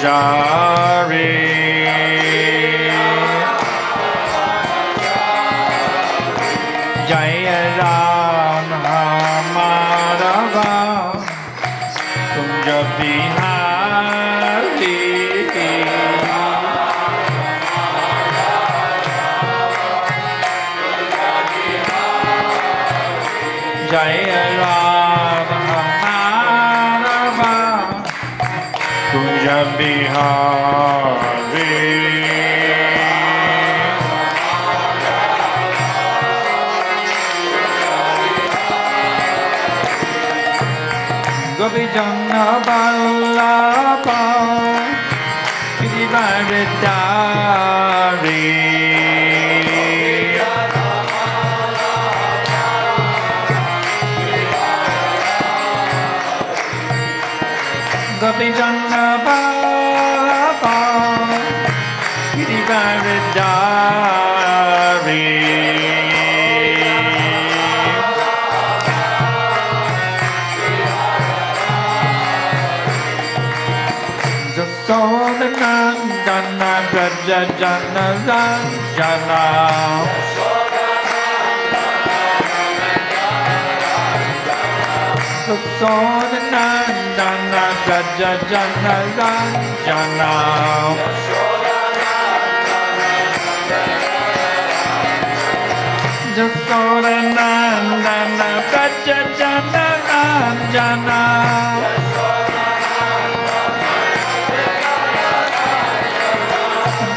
Jari Jaya Ram Madhava Kunja Bihari Jaya Ram Madhava Kunja Bihari Gopi Janna Vallabha Girivaridhari Gopi Janna Vallabha Girivaridhari Jasodanandana Braja Jana Ranjana Jasodanandana Braja Jana Ranjana Jasodanandana Braja Jana Ranjana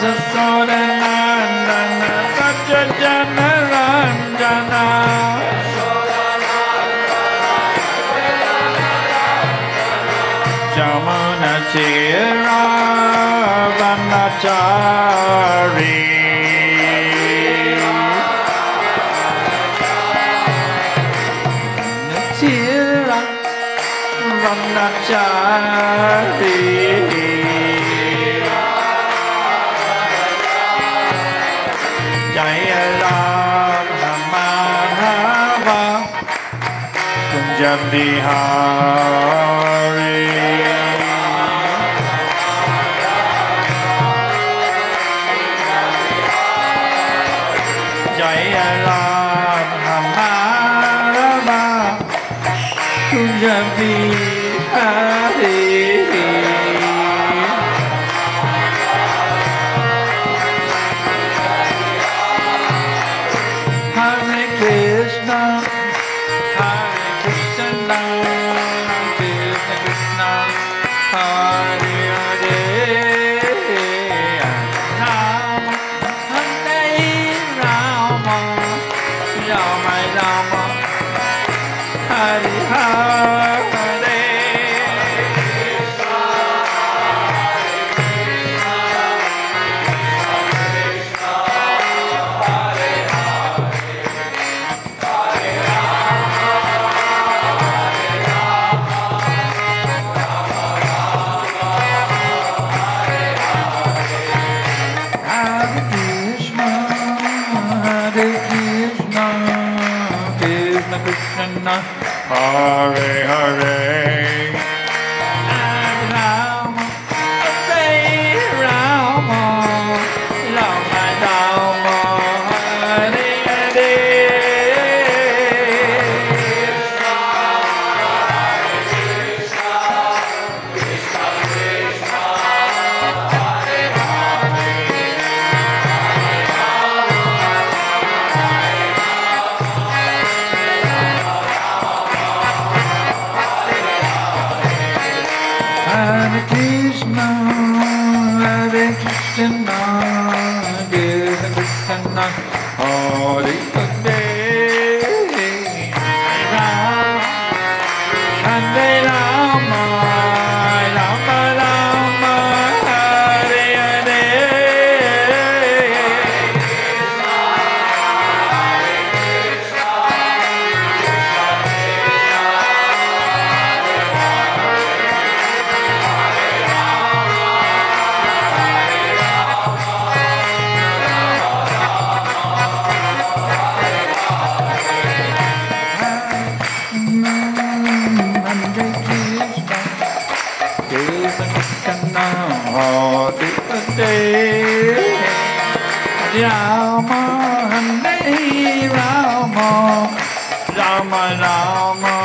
Jasodanandana Braja Jana Ranjana Jamuna Tira Vanachari Tira Vanachari Jaya Radha Madhava Kunja Bihari Jaya Radha Madhava Kunja Bihari Hare Krishna, Hare Krishna, Krishna Krishna, Hare Hare, Rama, Hare Rama, Rama Rama, Hare Hare. Krishna, Hare Hare, Rama, Hare Rama, Rama Rama, Hare Hare. Hare Krishna, Hare Krishna, Krishna Krishna, Hare Hare, Hare Rama, Rama Rama, Hare Hare. Krishna Hare Hare Rama Hare Rama Rama Rama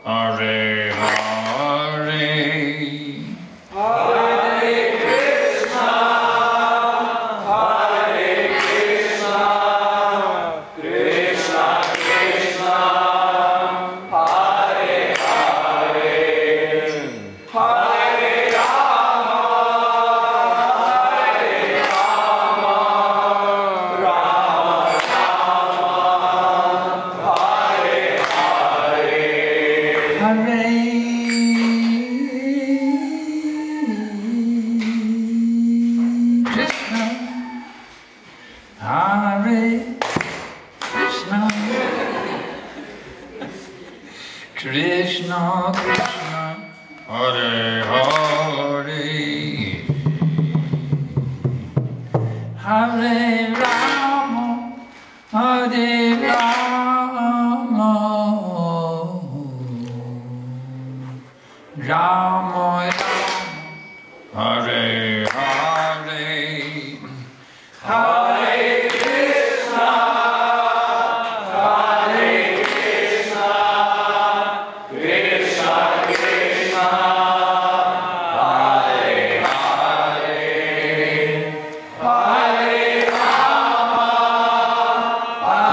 Hare Hare Krishna Krishna Hare Hare Hare Rama Hare Rama Rama Rama Hare Hare Hare Krishna Hare Krishna Krishna Krishna Hare Hare Hare Rama Hare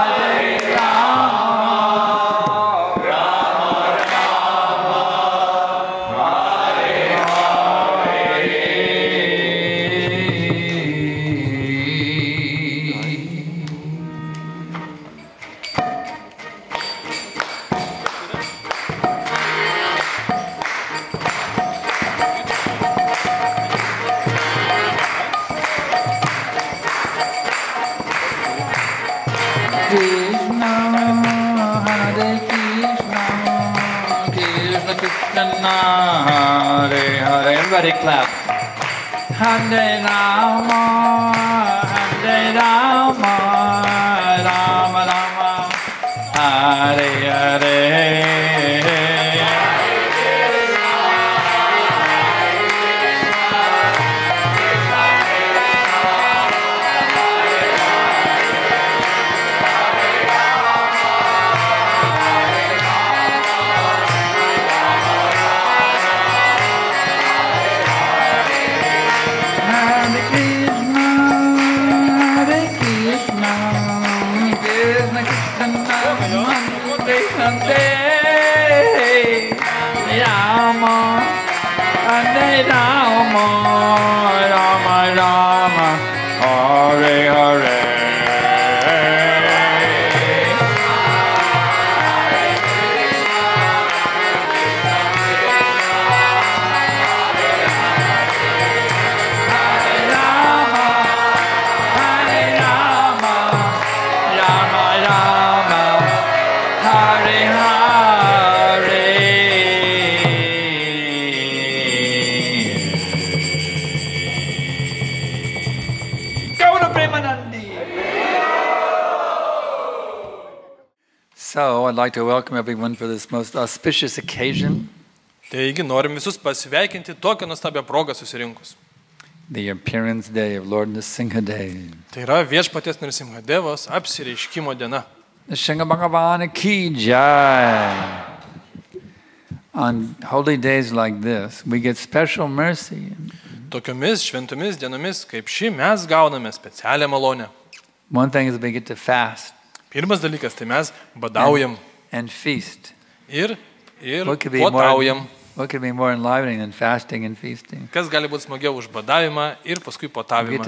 Rama Rama Rama Hare Krishna Hare Krishna Krishna Krishna Hare Hare. Everybody clap. Hare Rama Hare Rama Rama Rama Hare Hare. Hare Rama, Rama Rama, Hare Hare. So, I'd like to welcome everyone for this most auspicious occasion. Taigi, norim visus pasveikinti tokią nuostabią progą susirinkus. The appearance day of Lord Nrsimha Day. Tai yra viešpaties Nrsimhadevos apsireiškimo diena. Nrsimha Bhagavana ki jai. On holy days like this, we get special mercy. Tokiomis šventomis dienomis, kaip ši, mes gauname specialią malonę. One thing is we get to fast. Pirmas dalykas, tai mes badaujam and feast. Ir potaujam. What could be more enlivening than fasting and feasting? Kas gali būti smagiau už badavimą ir paskui potavimą.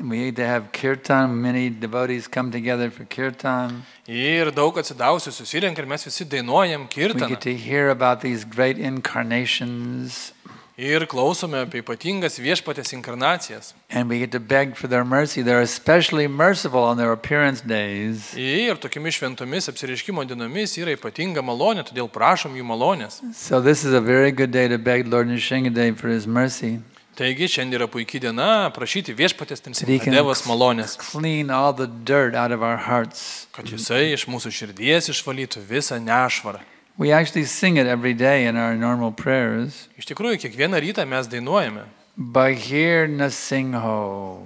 We need to have kirtan. Many devotees come together for kirtan. Ir daug atsidausių susirenka ir mes visi dainuojam kirtaną. We get to hear about these great incarnations. Ir klausome apie ypatingas viešpatės inkarnacijas. And we get to beg for their mercy. They're especially merciful on their appearance days. Ir tokiomis šventomis apsireiškimo dienomis yra ypatinga malonė, todėl prašom jų malonės. So this is a very good day to beg Lord Nrsimhadev for his mercy. Taigi šiandien yra puikia diena prašyti viešpatės Nrsimhadevos malonės. Clean all the dirt out of our hearts. Kad jisai iš mūsų širdies išvalytų visą nešvarą. We actually sing it every day in our normal prayers. Iš tikrųjų, kiekvieną rytą mes dainuojame. Bahir Nasingho,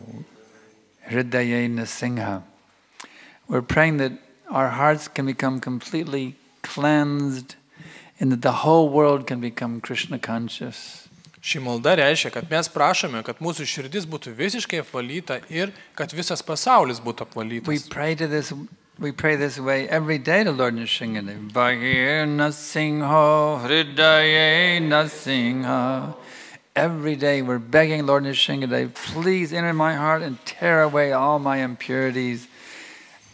Hridaye Nasingha. We're praying that our hearts can become completely cleansed and that the whole world can become Krishna conscious. Ši malda reiškia, kad mes prašome, kad mūsų širdis būtų visiškai apvalyta ir kad visas pasaulis būtų apvalytas. We pray this way every day to Lord Nrsimhadev. Bahir Nasingho, Hridaye Nasingha. Every day we're begging Lord Nrsimhadev, please enter my heart and tear away all my impurities.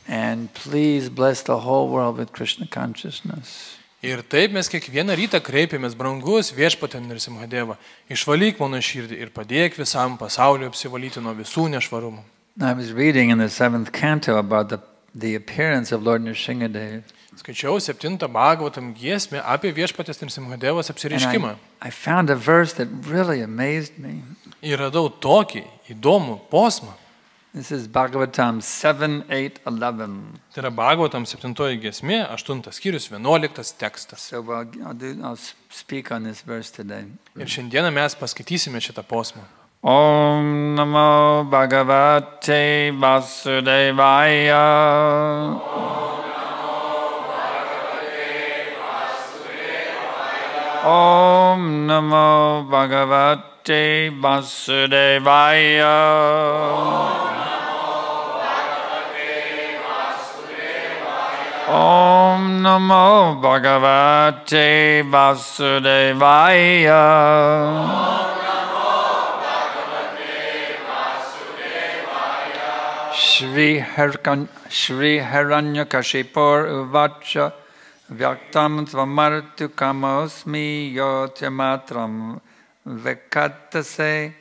And please bless the whole world with Krishna consciousness. Ir taip mes kiekvieną rytą kreipiamės, brangus viešpatie Nrsimhadeva, išvalyk mano širdį ir padėk visam pasauliu apsivalyti nuo visų nešvarumų. I was reading in the 7th canto about the appearance of Lord Nrsimhadev. Skaičiau 7 Bhagavatam giesmę apie viešpatės Nrsimhadevos apsireiškimą. I found a verse that really amazed me. Ir radau tokį įdomų posmą. This is Bhagavatam 7, 8, 11. Tai yra Bhagavatam 7 giesmė, 8 skyrius, 11 tekstas. So I'll speak on this verse today. Ir šiandieną mes paskaitysime šitą posmą. Om Namo Bhagavate Vasudevaya. Om Namo Bhagavate Vasudevaya. Om Namo Bhagavate Vasudevaya. Shri Hiranyakashipur Uvacha Vyaktam Tvamartu Kamosmi Yotimatram Vekatase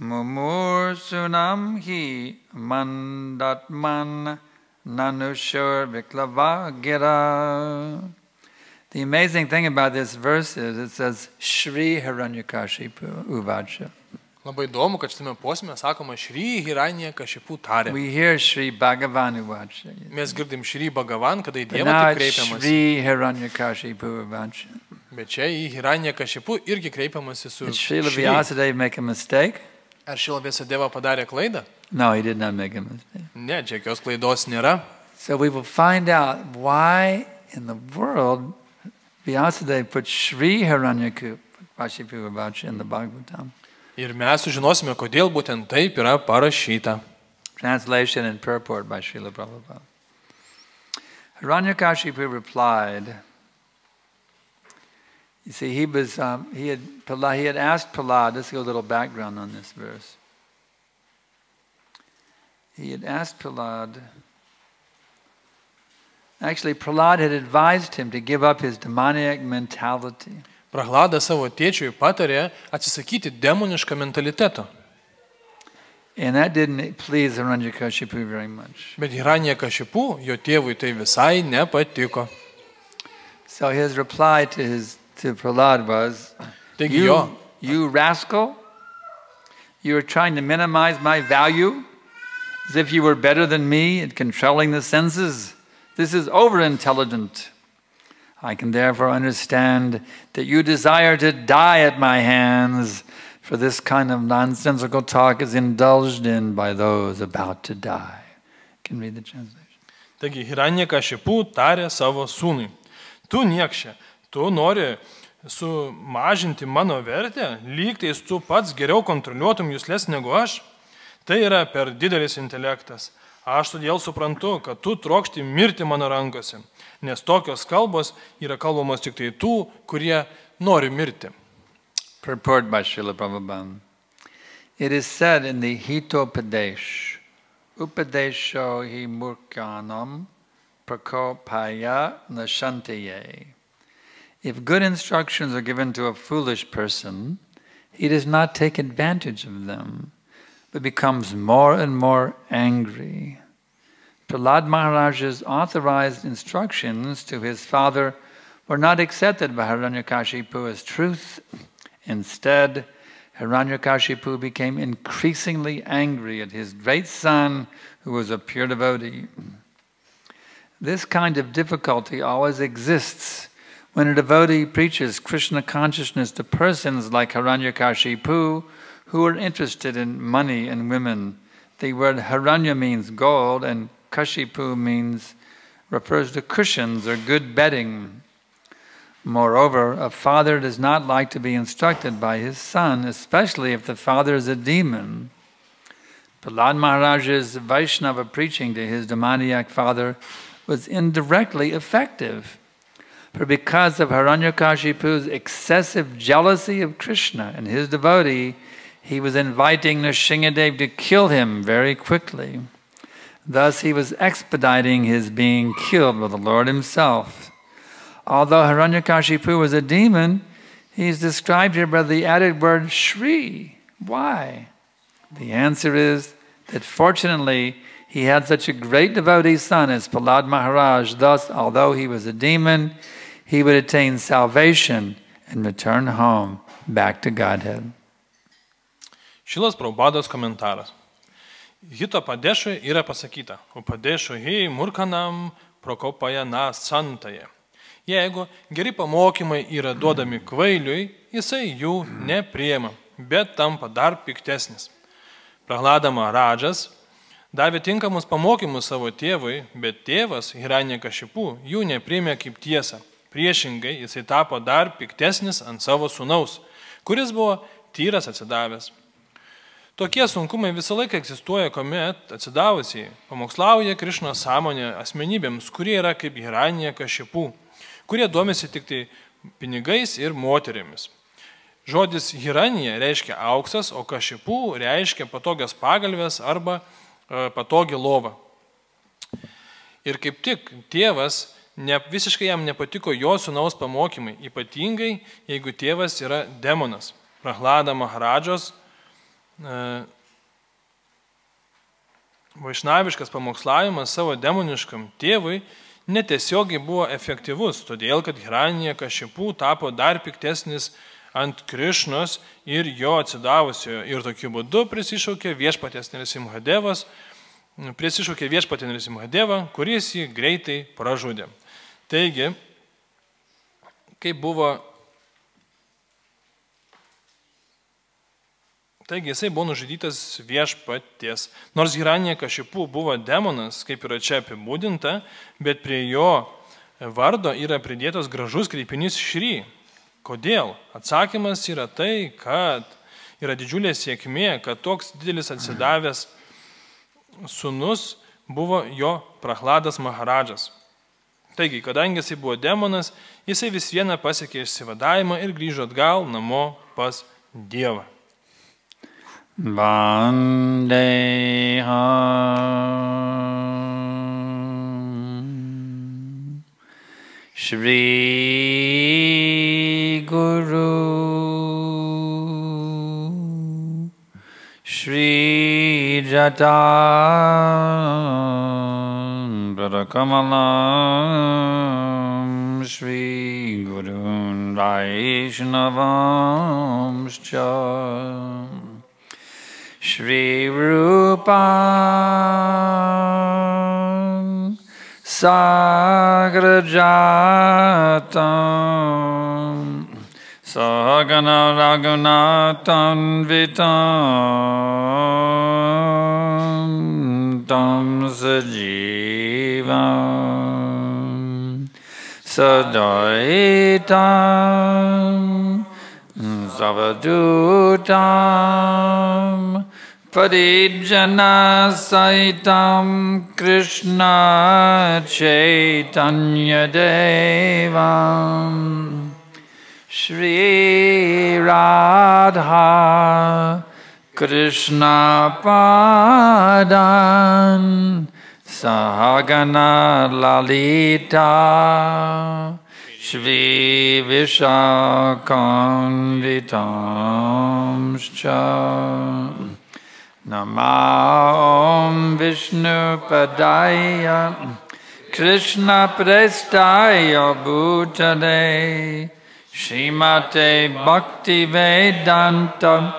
Mumursunam Hi Mandatman Nanushur Viklava Gira. The amazing thing about this verse is it says Shri Hiranyakashipu Uvacha. Labai įdomu, kad šitame posme sakoma Šri Hiranyakashipu tarė. We hear Shri Bhagavan Uvacha. Mes girdim Šri Bhagavan, kada į But Dievą now tik it's kreipiamas. Shri Hiranyakashipu Uvacha. Bet čia į Hiranyakashipu irgi kreipiamasi su Did Srila Šri. Vyasadeva make a mistake? Ar Šrila Vyasadeva padarė klaidą? No, he did not make a mistake. Ne, čia jokios klaidos nėra. So we will find out why in the world Vyasadeva put Shri Hiranyakashipu Uvacha in the Bhagavatam. Ir mes sužinosime, kodėl būtent taip yra parašyta. Translation and purport by Srila Prabhupada. Hiranyakashipu replied. You see, he had asked Prahlad. Let's go a little background on this verse. He had asked Prahlad. Actually, Prahlad had advised him to give up his demoniac mentality. Prahladas savo tėčiui patarė atsisakyti demonišką mentalitetą. And that didn't please Hiranyakashipu very much. Bet Hiranyakashipu, jo tėvui tai visai nepatiko. So his reply to Prahlad was, Taigi you rascal, you are trying to minimize my value as if you were better than me at controlling the senses. This is over-intelligent. I can therefore understand that you desire to die at my hands, for this kind of nonsensical talk is indulged in by those about to die. You can read the translation. Taigi Hiranyakashipu tarė savo sūnui. Tu niekšė, tu nori sumažinti mano vertę, lygtais tu pats geriau kontroliuotum jūslės negu aš. Tai yra per didelis intelektas. Aš todėl suprantu, kad tu trokšti mirti mano rankose, nes tokios kalbos yra kalbamos tik tai tų, kurie nori mirti. Purport by Srila Prabhupada. It is said in the Hitopadesh, Upadesho hi murkyanam prakopaya nashantaye. If good instructions are given to a foolish person, he does not take advantage of them, but becomes more and more angry. Prahlad Maharaj's authorized instructions to his father were not accepted by Hiranyakashipu as truth. Instead, Hiranyakashipu became increasingly angry at his great son, who was a pure devotee. This kind of difficulty always exists when a devotee preaches Krishna consciousness to persons like Hiranyakashipu, who are interested in money and women. The word Hiranya means gold, and Kashipu refers to cushions or good bedding. Moreover, a father does not like to be instructed by his son, especially if the father is a demon. Prahlad Maharaj's Vaishnava preaching to his demoniac father was indirectly effective. For because of Hiranyakashipu's excessive jealousy of Krishna and his devotee, he was inviting Nrsingadev to kill him very quickly. Thus he was expediting his being killed by the Lord himself. Although Hiranyakashipu was a demon, he is described here by the added word Shri. Why? The answer is that fortunately He had such a great devotee son as Prahlad Maharaj. Thus, although he was a demon, he would attain salvation and return home back to Godhead. Šilas Prabhupados komentaras. Hito padešui yra pasakyta, upadešui hi murkanam prokopaja na santaje. Jeigu geri pamokymai yra duodami kvailiui, jisai jų nepriema, bet tampa dar piktesnis. Prahlada Maharajas davė tinkamus pamokymus savo tėvui, bet tėvas Hiranyakashipu jų nepriėmė kaip tiesą. Priešingai, jisai tapo dar piktesnis ant savo sūnaus, kuris buvo tyras atsidavęs. Tokie sunkumai visą laiką egzistuoja, kuomet atsidavusiai pamokslauja Krišnos sąmonė asmenybėms, kurie yra kaip Hiranyakashipu, kurie domisi tik tai pinigais ir moterimis. Žodis Hiranya reiškia auksas, o Kashipu reiškia patogias pagalvės arba patogi lova. Ir kaip tik tėvas visiškai jam nepatiko jo sūnaus pamokymai, ypatingai jeigu tėvas yra demonas. Prahlada Maharadžos vaišnaviškas pamokslavimas savo demoniškam tėvui netiesiogiai buvo efektyvus, todėl kad Hiranyakashipu tapo dar piktesnis ant Krišnos ir jo atsidavusiojo. Ir tokiu būdu prisišaukė viešpatį Nrisimhadevą, kuris jį greitai pražudė. Taigi, jisai buvo nužudytas viešpaties. Nors Hiranyakashipu buvo demonas, kaip yra čia apibūdinta, bet prie jo vardo yra pridėtas gražus kreipinys Šri. Kodėl? Atsakymas yra tai, kad yra didžiulė sėkmė, kad toks didelis atsidavęs sūnus buvo jo Prahladas Maharadžas. Taigi, kadangi jisai buvo demonas, jisai vis vieną pasiekė išsivadavimą ir grįžo atgal namo pas Dievą. Vandeham Shri Guru Shri Jatan Bharakamalam Shri Gurun Vaishnavam Shri Rupam Sagrajatam Sahagana Raghunathan Vitam Tam Sajivam Sadaitam Savadutam Parijana Saitam Krishna Chaitanya Devam Shri Radha Krishna Padan Sahagana Lalita Shri Vishakam Vitamscha Namam Vishnu Padaya Krishna Prestaya Bhutale Srimate Bhakti Vedanta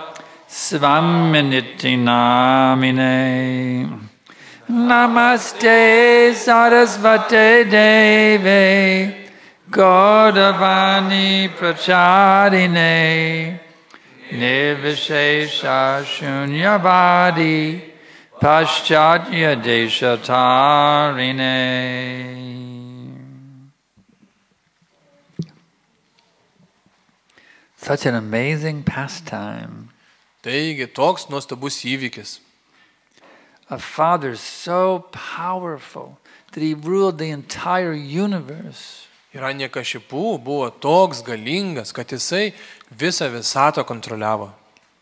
Svaminiti Namine Namaste Sarasvate Deve Gaudavani Pracharine Nirvishesha Shunyavadi Paschatya Deshatarine. Such an amazing pastime. Taigi toks nuostabus įvykis. A father so powerful that he ruled the entire universe. Hiranyakashipu buvo toks galingas, kad jisai visą visatą kontroliavo.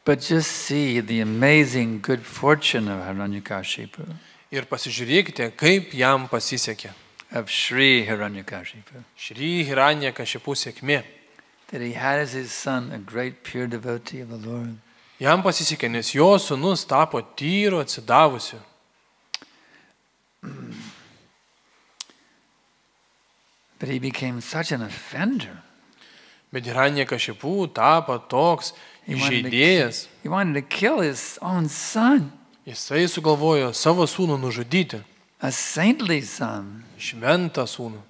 But just see the amazing good fortune of Hiranyakashipu. Ir pasižiūrėkite, kaip jam pasisekė. Of Shri Hiranyakashipu. Shri Hiranyakashipu sėkmė. That he had as his son a great pure devotee of the Lord. Jam pasisekė, nes jo sūnus tapo tyru atsidavusiu. But he became such an offender. Bet Hiranyakashipu tapo toks žaidėjas. He wanted to kill his own son, Jisai sugalvojo savo sūnų nužudyti. a saintly son. Šventą sūnų.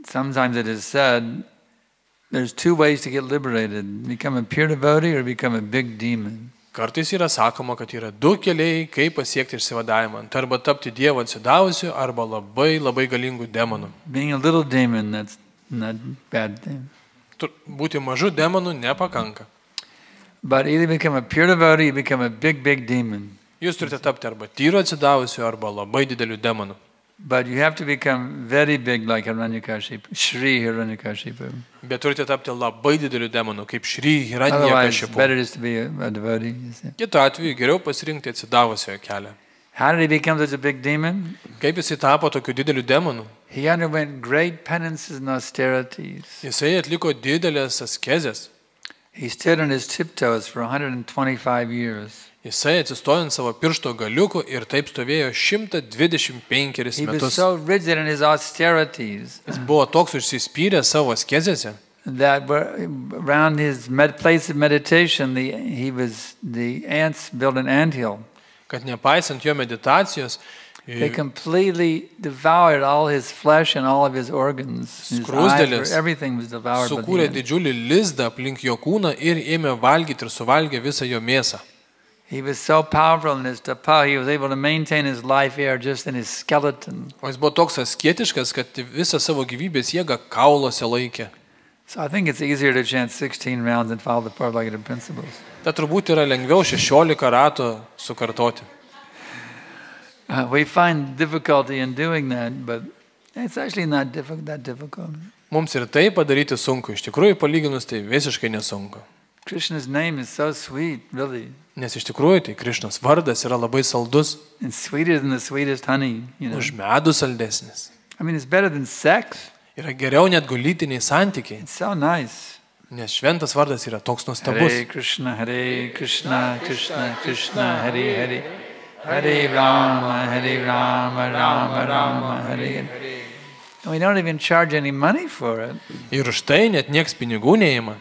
Sometimes it is said there's two ways to get liberated: become a pure devotee or become a big demon. Kartais yra sakoma, kad yra du keliai, kaip pasiekti išsivadavimą. Tai arba tapti Dievo atsidavusiu, arba labai labai galingų demonų. Being a little demon, that's not a bad thing. Būti mažu demonu nepakanka. But either become a pure devotee or become a big, big demon. Jūs turite tapti arba tyru atsidavusiu, arba labai dideliu demonu. But you have to become very big like Hiranyakashipu, Shri Hiranyakashipu. Bet turite tapti labai dideliu demonu, kaip Šri Otherwise, Hiranyakashipu. better is to be a devotee. You see. Kitu atveju geriau pasirinkti atsidavusiojo kelią. How did he become such a big demon? Kaip jisai tapo tokiu dideliu demonu? He underwent great penances and austerities. Jisai atliko didelės askezės. He stood on his tiptoes for 125 years. Jisai atsistojo ant savo piršto galiukų ir taip stovėjo 125 He was metus. so rigid in his austerities Jis buvo toks užsispyręs savo askezėse, that around his place of meditation, the ants built an anthill. kad nepaisant jo meditacijos, They completely devoured all his flesh and all of his organs. His eyes, everything was devoured by sukūrė the ants. didžiulį lizdą aplink jo kūną ir ėmė valgyti ir suvalgė visą jo mėsą. He was so powerful in his tapa, he was able to maintain his life air just in his skeleton. O jis buvo toks asketiškas, kad visą savo gyvybės jėgą kauluose laikė. So I think it's easier to chant 16 rounds and follow the four-legged principles. Tai turbūt yra lengviau 16 ratų sukartoti. We find difficulty in doing that, but it's actually not that difficult. Mums ir tai padaryti sunku. Iš tikrųjų, palyginus tai visiškai nesunku. Krishna's name is so sweet, really. Nes iš tikrųjų, tai Krišnos vardas yra labai saldus. And sweeter than the sweetest honey, you know. Už medų saldesnis. I mean, it's better than sex. Yra geriau net lytiniai santykiai. It's so nice. Nes šventas vardas yra toks nuostabus. Hare Krishna, Krishna Krishna, Hare Hare. Hare Rama, Rama Rama, Hare Hare. And we don't even charge any money for it. Ir už tai net nieks pinigų neima.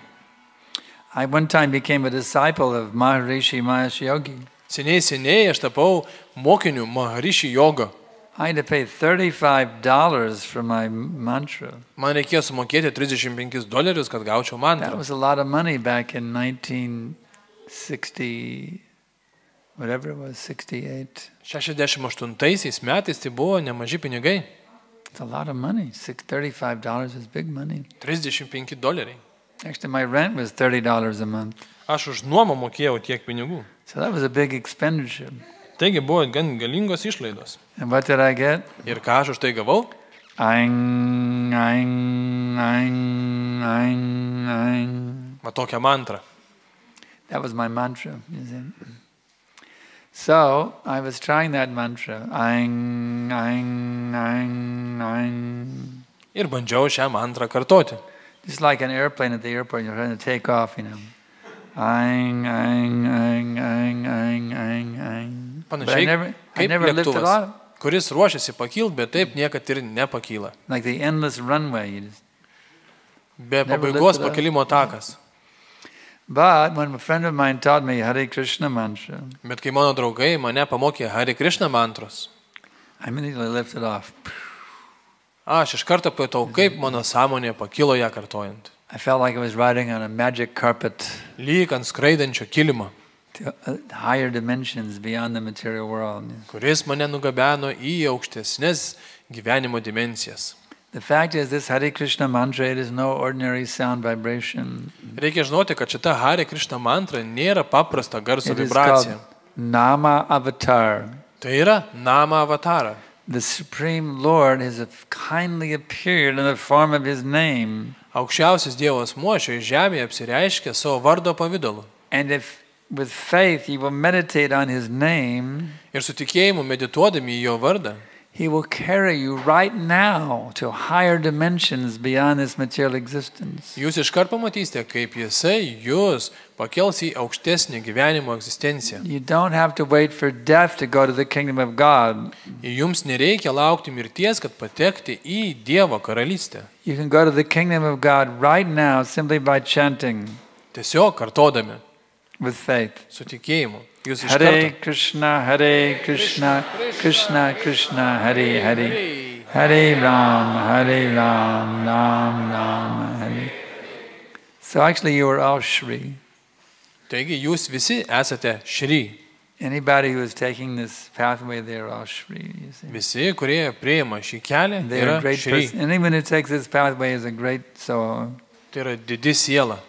I one time became a disciple of Maharishi Mahesh Yogi. Seniai aš tapau mokiniu Maharishi Yoga. I had to pay $35 for my mantra. Man reikėjo sumokėti $35, kad gaučiau That mantrą. was a lot of money back in 1960, whatever it was, 68. 68 metais tai buvo nemaži pinigai. It's a lot of money. $35 is big money. $35. Actually, my rent was $30 a month. Aš už nuomą mokėjau tiek pinigų. So that was a big expenditure. Taigi buvo gan galingos išlaidos. And what did I get? Ir ką aš už tai gavau? Aing, aing, aing, aing, aing. Va tokią mantrą. That was my mantra. You see. So I was trying that mantra. Aing, aing, aing, aing. Ir bandžiau šią mantrą kartoti. Just like an airplane at the airport, you're trying to take off, you know. Aing, aing, aing, aing, aing, aing, aing. But I Panašiai kaip never lifted lėktuvas, off. kuris ruošiasi pakilt, bet taip niekad ir nepakyla. Like the endless runway. You just... Be Never pabaigos lifted up. pakilimo takas. But when a friend of mine taught me Hare Krishna mantra, Bet kai mano draugai mane pamokė Hare Krishna mantros, I immediately lifted off. aš iš karto pajutau, kaip mano sąmonė pakilo ją kartojant. I felt like I was riding on a magic carpet Lyg ant skraidančio kilimo, to higher dimensions beyond the material world. kuris mane nugabeno į aukštesnės gyvenimo dimensijas. The fact is, this Hare Krishna mantra, it is no ordinary sound vibration. Reikia žinoti, kad šita Hare Krishna mantra nėra paprasta garso It is vibracija. called Nama Avatar. Tai yra Nama Avatara. The Supreme Lord has kindly appeared in the form of His name. Aukščiausias Dievo asmuo šioje žemėje apsireiškia savo vardo pavidalu. And if with faith you will meditate on His name, Ir su tikėjimu medituodami į jo vardą, He will carry you right now to higher dimensions beyond this material existence. Jūs iškart pamatysite, kaip Jisai jūs pakels į aukštesnį gyvenimo egzistenciją. You don't have to wait for death to go to the kingdom of God. Jums nereikia laukti mirties, kad patekti į Dievo karalystę. You can go to the kingdom of God right now simply by chanting Tiesiog kartodami with faith. su tikėjimu. Jūs iš Hare karto. Krishna, Krishna Krishna, Hare Hare, Hare Ram, Ram Ram, Hare. So actually you are all Shri. Taigi jūs visi esate Šri. Anybody who is taking this pathway, they are all Shri. You see. Visi, kurie priima šį kelią, They are yra a great Šri. person. Anyone who takes this pathway is a great soul. Tai yra didi siela.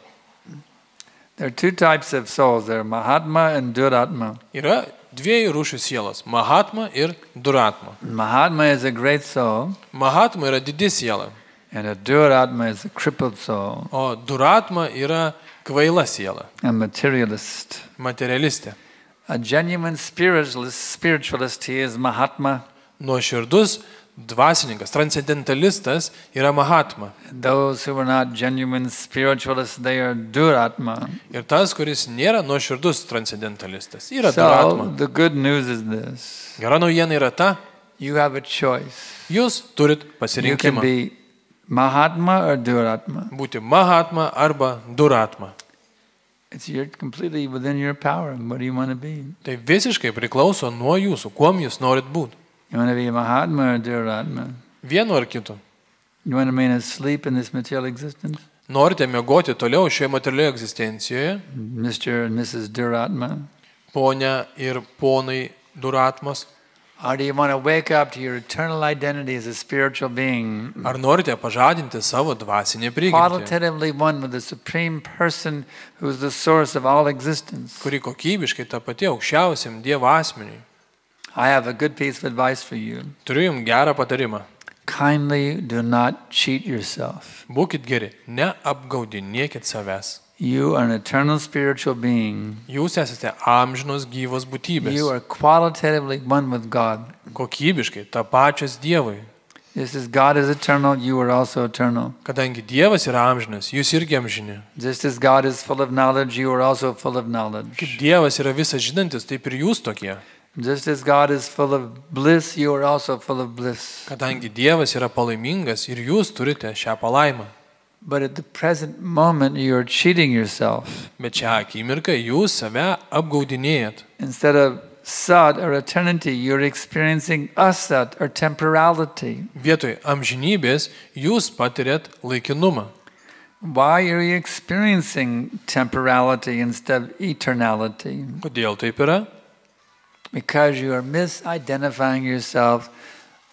There are two types of souls. There are Mahatma and Duratma. Yra dviejų rūšių sielos – Mahatma ir Duratma. Mahatma is a great soul, Mahatma yra didi siela, and a Duratma is a crippled soul, o Duratma yra kvaila siela, a materialist. materialistė. A genuine spiritualist, he is Mahatma. Nuoširdus dvasininkas, transcendentalistas yra Mahatma. Those who are not genuine spiritualists, they are Duratma. Ir tas, kuris nėra nuoširdus transcendentalistas, yra So Duratma. the good news is this: Gera naujiena yra ta, you have a choice. jūs turit You can pasirinkimą be Mahatma or Duratma. būti Mahatma arba Duratma. It's completely within your power. What do you want to be? Tai visiškai priklauso nuo jūsų, kuom jūs norit būti. You want to be a Mahatma or Duratma? Vienu ar kitu. You want to remain asleep in this material existence? Norite miegoti toliau šioje materialioje egzistencijoje, Mr. and Mrs. Duratma? ponia ir ponai Duratmas? Or do you want to wake up to your eternal identity as a spiritual being, Ar norite pažadinti savo dvasinę prigimtį, qualitatively one with the Supreme Person who is the source of all existence? kuri kokybiškai ta pati aukščiausiam Dievo asmeniui? I have a good piece of advice for you. Turiu jums gerą patarimą. Kindly do not cheat yourself. Būkit geri, neapgaudinėkit savęs. You are an eternal spiritual being. Jūs esate amžinos gyvos būtybės. You are qualitatively one with God. Kokybiškai ta pačios Dievui. Just as God is eternal, you are also eternal. Kadangi Dievas yra amžinas, jūs irgi amžini. Just as God is full of knowledge, you are also full of knowledge. Kaip Dievas yra visas žinantis, taip ir jūs tokie. Just as God is full of bliss, you are also full of bliss. Kadangi Dievas yra palaimingas ir jūs turite šią palaimą. But at the present moment, you are cheating yourself. Bet šią akimirką jūs save apgaudinėjat. Instead of Sat or eternity, you're experiencing Asat or temporality. Vietoj amžinybės jūs patiriat laikinumą. Why are you experiencing temporality instead of eternality? Kodėl taip yra? Because you are misidentifying yourself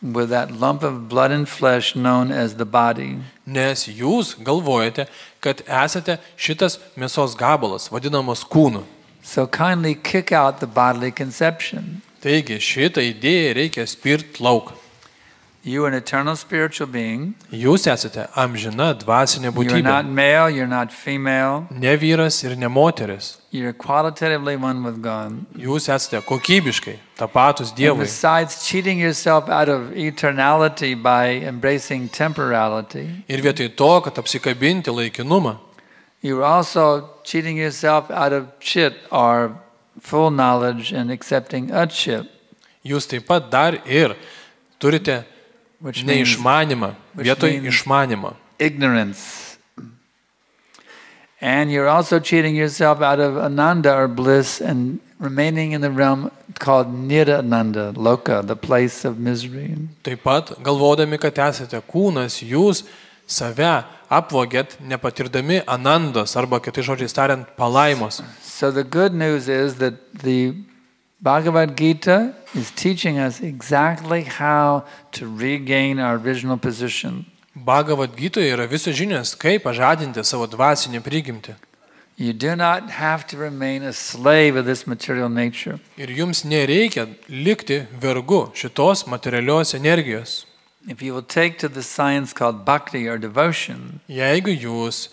with that lump of blood and flesh known as the body. Nes jūs galvojate, kad esate šitas mėsos gabalas, vadinamas kūnu. So kindly kick out the bodily conception. Taigi šitą idėją reikia spirt lauk. You are an eternal spiritual being. Jūs esate amžina dvasinė You're būtybė. not male, you're not female. Ne vyras ir ne moteris. You're qualitatively one with God. Jūs esate kokybiškai tapatus And Dievui. besides cheating yourself out of eternality by embracing temporality, Ir vietoj to, kad apsikabinti laikinumą, you're also cheating yourself out of chit or full knowledge and accepting a chit, jūs taip pat dar ir turite which means neišmanimą vietoj išmanimą. ignorance. And you're also cheating yourself out of ananda or bliss and remaining in the realm called nirananda, loka, the place of misery. Taip pat galvodami, kad esate kūnas, jūs save apvogėt, nepatirdami anandos arba kitais žodžiais tariant palaimos. So the good news is that the Bhagavad Gita is teaching us exactly how to regain our original position. Bhagavad Gitoje yra visos žinios, kaip pažadinti savo dvasinę prigimtį. You do not have to remain a slave of this material nature. Ir jums nereikia likti vergu šitos materialios energijos. If you will take to the science called bhakti or devotion, Jeigu jūs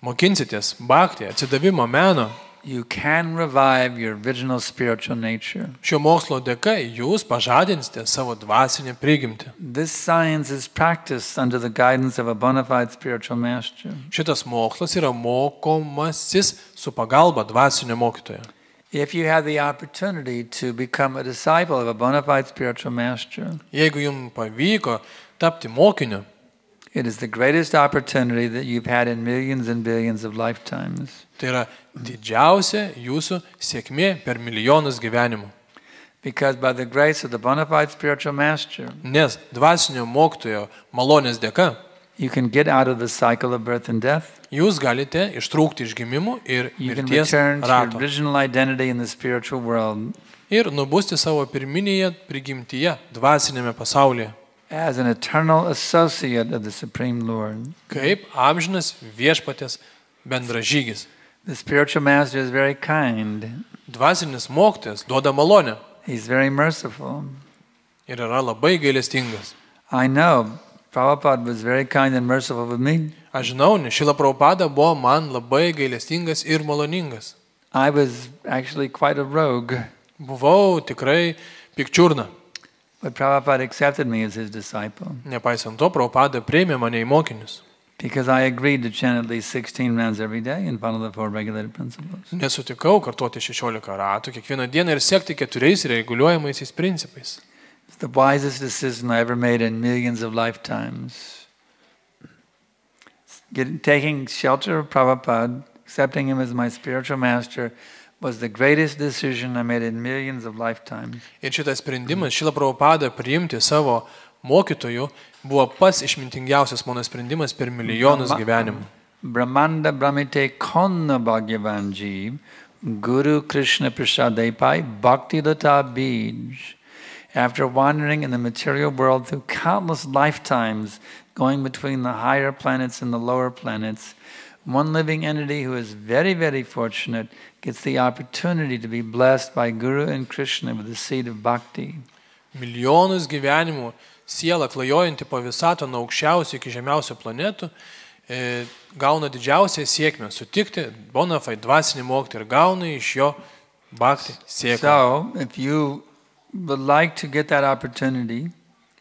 mokinsitės bhakti, atsidavimo meno, you can revive your original spiritual nature. Šio mokslo dėka jūs pažadinsite savo dvasinę prigimtį. This science is practiced under the guidance of a bona fide spiritual master. Šitas mokslas yra mokomasis su pagalba dvasinio mokytojo. If you have the opportunity to become a disciple of a bona fide spiritual master, Jeigu jums pavyko tapti mokiniu, it is the greatest opportunity that you've had in millions and billions of lifetimes. tai yra didžiausia jūsų sėkmė per milijonus gyvenimų. Because by the grace of the bona fide spiritual master, Nes dvasinio mokytojo malonės dėka you can get out of the cycle of birth and death. jūs galite ištrūkti iš gimimų ir You can mirties return to your rato original identity in the spiritual world ir nubusti savo pirminėje prigimtyje dvasinėme pasaulyje, as an eternal associate of the Supreme Lord. kaip amžinas viešpatės bendražygis. The spiritual master is very kind. Dvasinis mokytojas duoda malonę He's very merciful. ir yra labai gailestingas. I know Prabhupada was very kind and merciful with me. Aš žinau, nes Šrila Prabhupada buvo man labai gailestingas ir maloningas. I was actually quite a rogue, Buvau tikrai pikčiurna. but Prabhupada accepted me as his disciple Nepaisant to, Prabhupada priėmė mane į mokinius. because I agreed to chant at least 16 rounds every day and follow the 4 regulated principles. Nesutikau kartuoti 16 ratų kiekvieną dieną ir sekti 4 reguliuojamaisiais principais. It's the wisest decision I ever made in millions of lifetimes. Taking shelter of Prabhupada, accepting him as my spiritual master, was the greatest decision I made in millions of lifetimes. Ir šitas sprendimas, Šrila Prabhupada priimti savo mokytojų, buvo pats išmintingiausias mano sprendimas per milijonus gyvenimų. Brahmanda Brahmite Konna Bhagavan Jeev, Guru Krishna Prasadepai, Bhakti Lata Bij. After wandering in the material world through countless lifetimes, going between the higher planets and the lower planets, one living entity who is very, very fortunate gets the opportunity to be blessed by Guru and Krishna with the seed of bhakti. Milijonus gyvenimų siela klajojanti po visatą nuo aukščiausių iki žemiausių planetų gauna didžiausią sėkmę sutikti bona fide dvasinį mokytoją ir gauna iš jo bhakti sėkmę. So, if you would like to get that opportunity,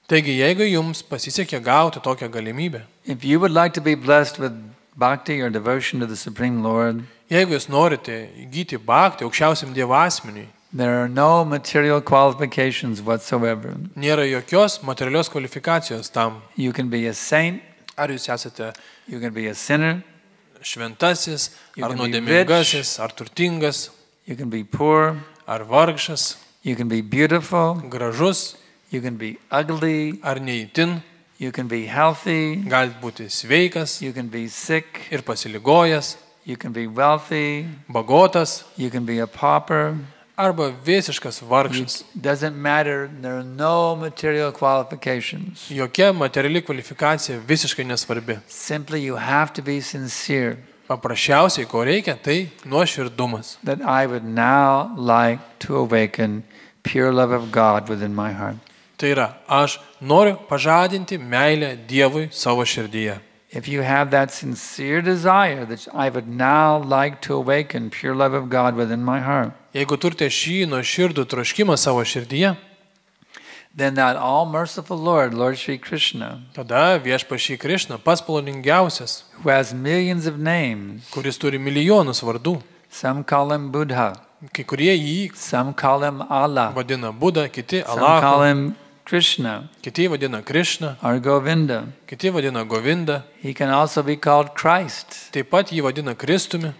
Taigi, jeigu jums pasisekė gauti tokią galimybę, if you would like to be blessed with bhakti or devotion to the Supreme Lord, jeigu jūs norite įgyti bhakti aukščiausiam Dievo asmeniui, there are no material qualifications whatsoever. nėra jokios materialios kvalifikacijos tam. You can be a saint, Ar jūs esate you can be a sinner, šventasis, You ar can be nuodėmingasis, ar turtingas, you can be poor, ar vargšas, you can be beautiful, gražus, you can be ugly, ar neįtin, you can be healthy, gali būti sveikas you can be sick, ir pasiligojęs, you can be wealthy, bagotas, you can be a pauper. arba visiškas vargšas. Doesn't matter, there are no material qualifications. Jokia materiali kvalifikacija visiškai nesvarbi. Simply you have to be sincere Paprasčiausiai, ko reikia, tai nuoširdumas. that I would now like to awaken pure love of God within my heart. Tai yra, aš noriu pažadinti meilę Dievui savo širdyje. If you have that sincere desire that I would now like to awaken pure love of God within my heart, Jeigu turite šį nuoširdų troškimą savo širdyje, then that all-merciful Lord, Lord Sri Krishna, tada viešpašį Krišną, pats paloningiausias, who has millions of names, kuris turi milijonus vardų, some call him Buddha, kai kurie jį some call him Allah, vadina Buda, kiti some call Allahu, him Krishna kiti vadina Krišną, or Govinda. kiti vadina Govinda, He can also be called Christ. taip pat jį vadina Kristumi.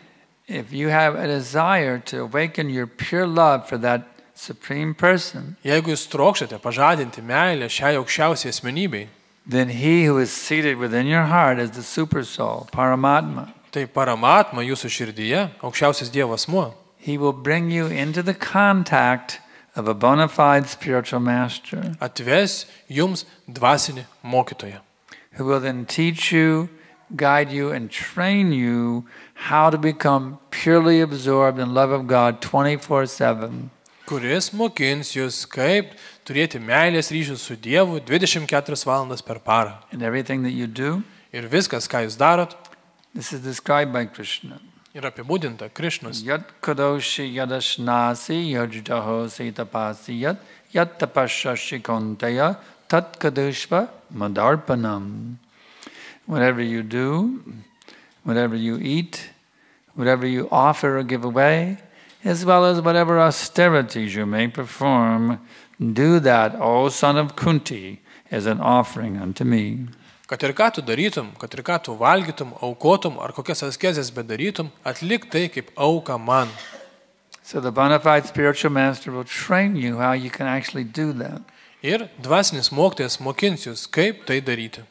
If you have a desire to awaken your pure love for that Supreme Person, Jeigu jūs trokštate pažadinti meilę šiai aukščiausiai asmenybei, then He who is seated within your heart is the Super Soul, Paramatma. tai paramatma jūsų širdyje, aukščiausias Dievo asmuo, He will bring you into the contact of a bona fide spiritual master atves jums dvasinį mokytoją, who will then teach you, guide you, and train you how to become purely absorbed in love of God 24/7. kuris mokins jūs, kaip turėti meilės ryšius su Dievu 24 valandas per parą. And everything that you do, Ir viskas, ką jūs darot, this is described by Krishna. yra apibūdinta Krišnos. Yat kadoshi yadashnasi yajdahosi tapasi yat tapashashi kontaya tat kadoshva madarpanam. Whatever you do, whatever you eat, whatever you offer or give away, as well as whatever austerities you may perform, do that, O son of Kunti, as an offering unto me. Kad ir ką tu darytum, kad ir ką tu valgytum, aukotum, ar kokias askezės bedarytum, atlik tai kaip auka man. So the bona fide spiritual master will train you how you can actually do that. Ir dvasinis mokytojas mokins jūs, kaip tai daryti.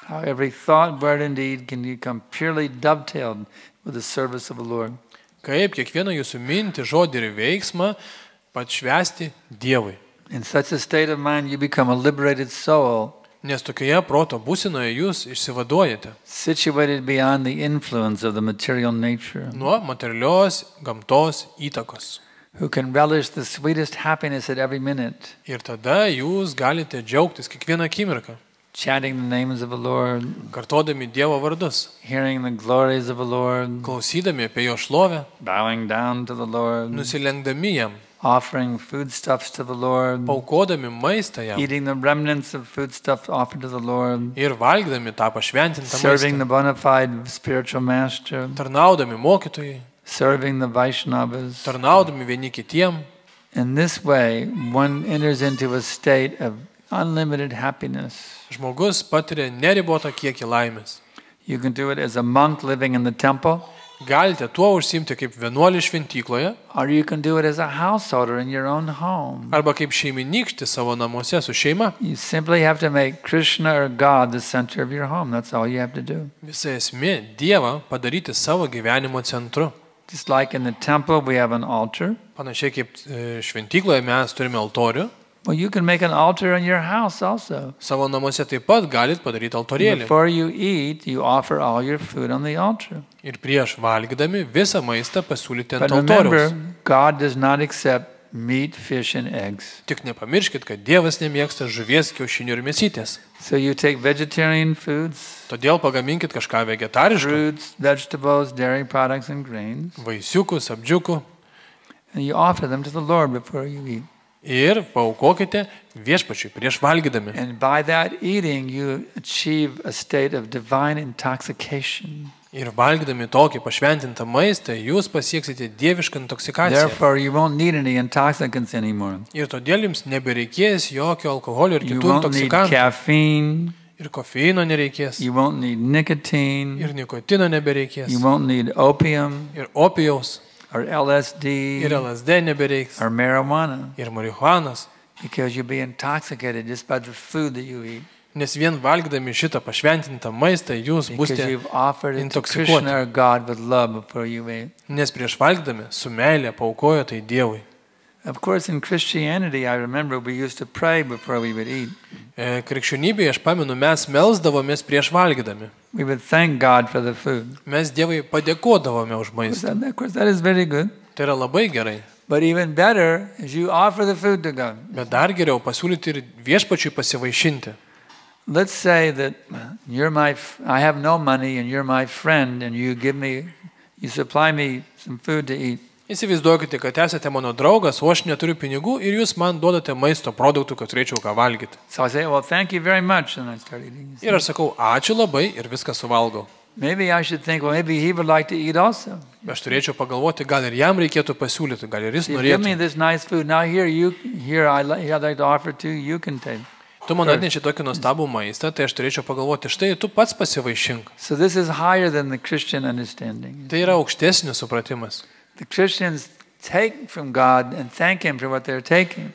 How every thought, word, and deed can become purely dovetailed with the service of the Lord. Kaip kiekvieną jūsų mintį, žodį ir veiksmą pašvęsti Dievui. In such a state of mind, you become a liberated soul, Nes tokioje proto būsinoje jūs išsivaduojate situated beyond the influence of the material nature, nuo materialios gamtos įtakos. who can relish the sweetest happiness at every minute, Ir tada jūs galite džiaugtis kiekvieną akimirką, chanting the names of the Lord, kartodami Dievo vardus, hearing the glories of the Lord, klausydami apie jo šlovę, bowing down to the Lord, nusilenkdami jam, offering foodstuffs to the Lord, paukodami maistą jam eating the remnants of foodstuff offered to the Lord, ir valgydami tą pašventintą serving the maistą, bona fide spiritual master, tarnaudami mokytojai, serving the Vaishnavas. tarnaudami vieni kitiem. In this way, one enters into a state of unlimited happiness. Žmogus patiria neribotą kiekį laimės. You can do it as a monk living in the temple, Galite tuo užsiimti kaip vienuolis šventykloje, or you can do it as a householder in your own home. arba kaip šeiminykštis savo namuose su šeima. You simply have to make Krishna or God the center of your home. That's all you have to do. Visa esmė Dievą padaryti savo gyvenimo centru. Just like in the temple, we have an altar. Panašiai kaip šventykloje mes turime altorių, Well, you can make an altar in your house also. savo namuose taip pat galit padaryti altorėlį. Before you eat, you offer all your food on the altar. Ir prieš valgydami visą maistą pasiūlyti But ant altoriaus. remember, God does not accept meat, fish, and eggs. Tik nepamirškit, kad Dievas nemėgsta žuvies, kiaušinių ir mėsytės. So you take vegetarian foods, Todėl pagaminkit kažką vegetariško, fruits, vegetables, dairy products, and grains, vaisiukus, apdžiukų and you offer them to the Lord before you eat. ir paaukokite viešpačiui prieš valgydami. And by that eating, you achieve a state of divine intoxication. Ir valgydami tokį pašventintą maistą, jūs pasieksite dievišką intoksikaciją. Therefore, you won't need any intoxicants anymore. Ir todėl jums nebereikės jokio alkoholio ir You kitų won't need intoksikantų. caffeine. Ir kofeino nereikės. You won't need nicotine. Ir nikotino nebereikės. You won't need opium Ir opijaus. or LSD Ir LSD nebereiks. or marijuana, Ir marihuanos. because you'll be intoxicated just by the food that you eat. Nes vien valgydami šitą pašventintą maistą, jūs Because būsite you've offered it to intoxikuoti. Krishna or God with love before you eat. Nes prieš valgydami su meilė paaukojo tai Dievui. Of course, in Christianity, I remember we used to pray before we would eat. Krikščionybėje, aš pamenu, mes melsdavomės prieš valgydami. We would thank God for the food. Mes Dievui padėkodavome už maistą. Of course, that is very good. Tai yra labai gerai. But even better is you offer the food to God. Bet dar geriau pasiūlyti ir viešpačiui pasivaišinti. Let's say that I have no money and you're my friend and you supply me some food to eat. Įsivaizduokite, kad esate mano draugas, o aš neturiu pinigų ir jūs man duodate maisto produktų, kad turėčiau ką valgyti. So I say, well, thank you very much, and I start eating. Ir aš sakau, ačiū labai ir viską suvalgau. Maybe I should think, well, maybe he would like to eat also. Aš turėčiau pagalvoti, gal ir jam reikėtų pasiūlyti, gal ir jis You give me norėtų. this nice food. Now I'd like to offer to you. You can take. Tu man atneši tokį nuostabų maistą, tai aš turėčiau pagalvoti, štai tu pats pasivaišink. So this is higher than the Christian understanding. Tai yra aukštesnis supratimas. The Christians take from God and thank Him for what they're taking.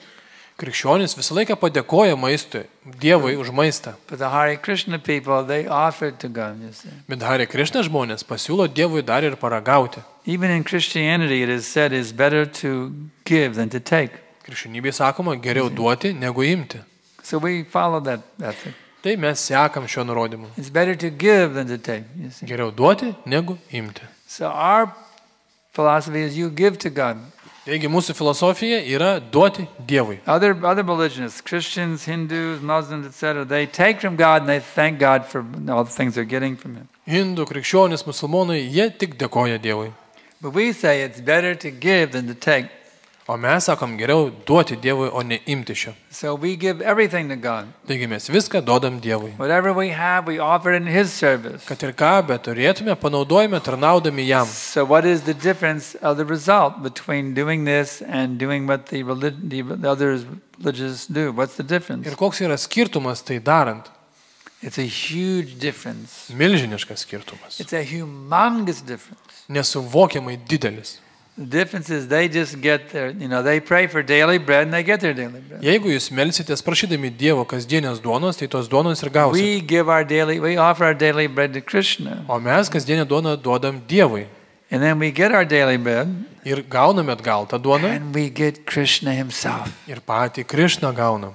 Krikščionys visą laiką padėkoja maistui, Dievui už maistą. But the Hare Krishna people, they offer to God, you see. Bet Hare Krishna žmonės pasiūlo Dievui dar ir paragauti. Even in Christianity, it is said it's better to give than to take. Krikščionybėje sakoma, geriau duoti negu imti. So we follow that ethic. Tai mes sekam šio nurodymu. It's better to give than to take, you see. Geriau duoti negu imti. So our philosophy is you give to God. Taigi mūsų filosofija yra duoti Dievui. Other religions, Christians, Hindus, Muslims, etc., they take from God and they thank God for all the things they're getting from Him. Hindų, krikščionys, musulmonai, jie tik dėkoja Dievui. But we say it's better to give than to take. O mes sakom, geriau duoti Dievui, o ne imti šio. So we give everything to God. Taigi mes viską duodam Dievui. Whatever we have, we offer it in His service. Kad ir ką, bet turėtume, panaudojame, tarnaudami jam. So what is the difference of the result between doing this and doing what the other religious do? What's the difference? Ir koks yra skirtumas tai darant? It's a huge difference. Milžiniškas skirtumas. It's a humongous difference. Nesuvokiamai didelis. The difference is they just get their, they pray for daily bread and they get their daily bread. Jeigu jūs melsitės prašydami Dievo kasdienės duonos, tai tos duonos ir gausite. We offer our daily bread to Krishna. O mes kasdienę duoną duodam Dievui. And then we get our daily bread. Ir gauname atgal tą duoną. And we get Krishna himself. Ir patį Krishną gaunam.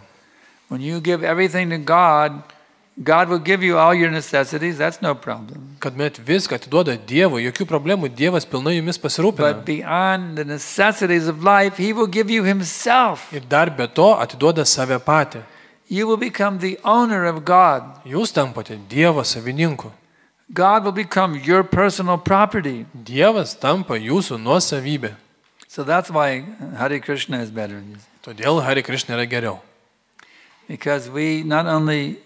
When you give everything to God, God will give you all your necessities, that's no problem. Kad met viską atiduoda Dievui, jokių problemų, Dievas pilnai jumis pasirūpina. But beyond the necessities of life, He will give you Himself. Ir dar be to atiduoda save patį. You will become the owner of God. Jūs tampate Dievo savininku. God will become your personal property. Dievas tampa jūsų nuosavybė. So that's why Hare Krishna is better. Todėl Hare Krishna yra geriau. Because we not only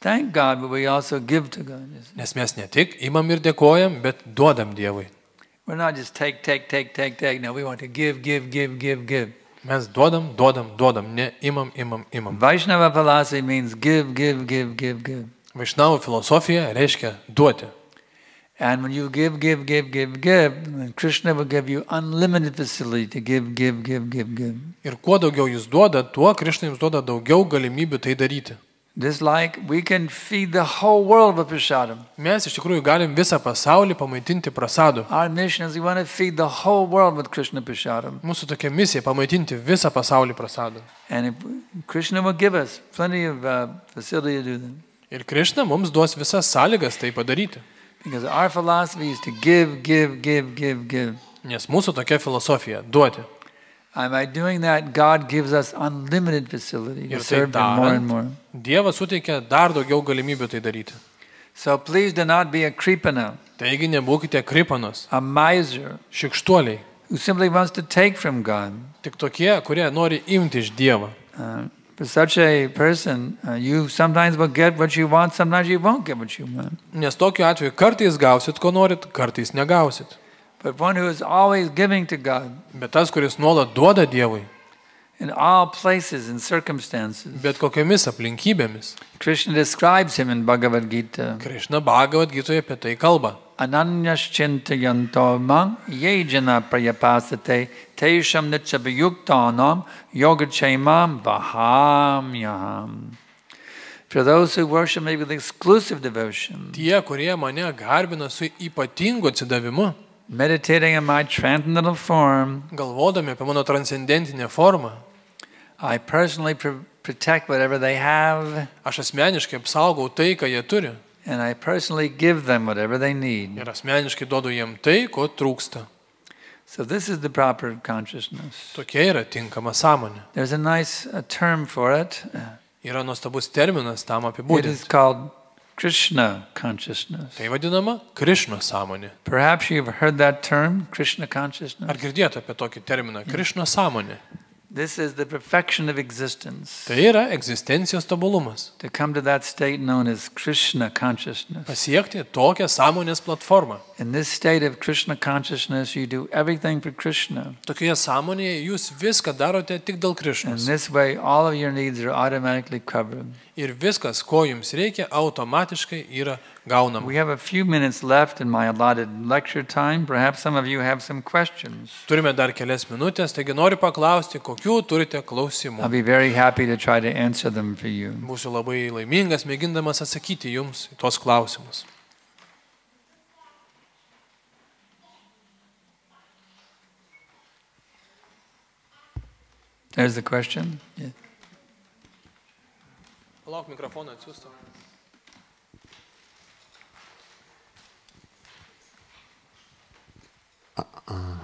thank God, but we also give to God. Nes mes ne tik imam ir dėkojam, bet duodam Dievui. We're not just take. No, we want to give. Mes duodam, ne imam. Vaishnava philosophy means give. Vaišnavų filosofija reiškia duoti. And when you give, then Krishna will give you unlimited facility to give. Ir kuo daugiau jūs duoda, tuo Krishna jums duoda daugiau galimybių tai daryti. Just like we can feed the whole world with prasadam. Mes iš tikrųjų galim visą pasaulį pamaitinti prasadu. Our mission is we want to feed the whole world with Krishna prasadam. Mūsų tokia misija pamaitinti visą pasaulį prasadu. And Krishna will give us plenty of facility to do that. Ir Krishna mums duos visas sąlygas tai padaryti. Because our philosophy is to give. Nes mūsų tokia filosofija duoti. And by doing that, God gives us unlimited facility to serve Him more and more. Dievas suteikia dar daugiau galimybių tai daryti. So please do not be a kripana. Taigi nebūkite kripanos. A miser. Šikštuoliai. Who simply wants to take from God. Tik tokie, kurie nori imti iš Dievo. For such a person, you sometimes will get what you want, sometimes you won't get what you want. Nes tokiu atveju kartais gausit, ko norit, kartais negausit. But one who is always giving to God. Bet tas, kuris nuolat duoda Dievui. In all places and circumstances. Bet kokiamis aplinkybėmis. Krishna describes him in Bhagavad Gita. Krishna Bhagavad Gitoje apie tai kalba. Ananyaschintayanto mang yejana prayapasate teisham nityabhyuktanam yogachaimam vahamyaham. For those who worship me with exclusive devotion. Tie, kurie mane garbina su ypatingu atsidavimu. Meditating on my transcendental form. Galvodami apie mano transcendentinę formą. I personally protect whatever they have. Aš asmeniškai apsaugau tai, ką jie turi. And I personally give them whatever they need. Ir asmeniškai duodu jiem tai, ko trūksta. So this is the proper consciousness. Tokia yra tinkama sąmonė. There's a nice term for it. Yra nuostabus terminas tam It apibūdinti. is called Krishna consciousness. Tai vadinama Krishna sąmonė. Perhaps you've heard that term, Krishna consciousness. Ar girdėjote apie tokį terminą Krishna sąmonė? This is the perfection of existence. Tai yra egzistencijos tobulumas. To come to that state known as Krishna consciousness. Pasiekti tokią sąmonės platformą. In this state of Krishna consciousness, you do everything for Krishna. Tokioje sąmonėje jūs viską darote tik dėl Krishnos. In this way, all of your needs are automatically covered. Ir viskas, ko jums reikia, automatiškai yra gaunama. We have a few minutes left in my allotted lecture time. Perhaps some of you have some questions. Turime dar kelias minutės, taigi noriu paklausti, kokių turite klausimų. I'll be very happy to try to answer them for you. Būsiu labai laimingas, mėgindamas atsakyti jums į tuos klausimus. There's the question. Yeah. Palauk mikrofoną atsiųstą.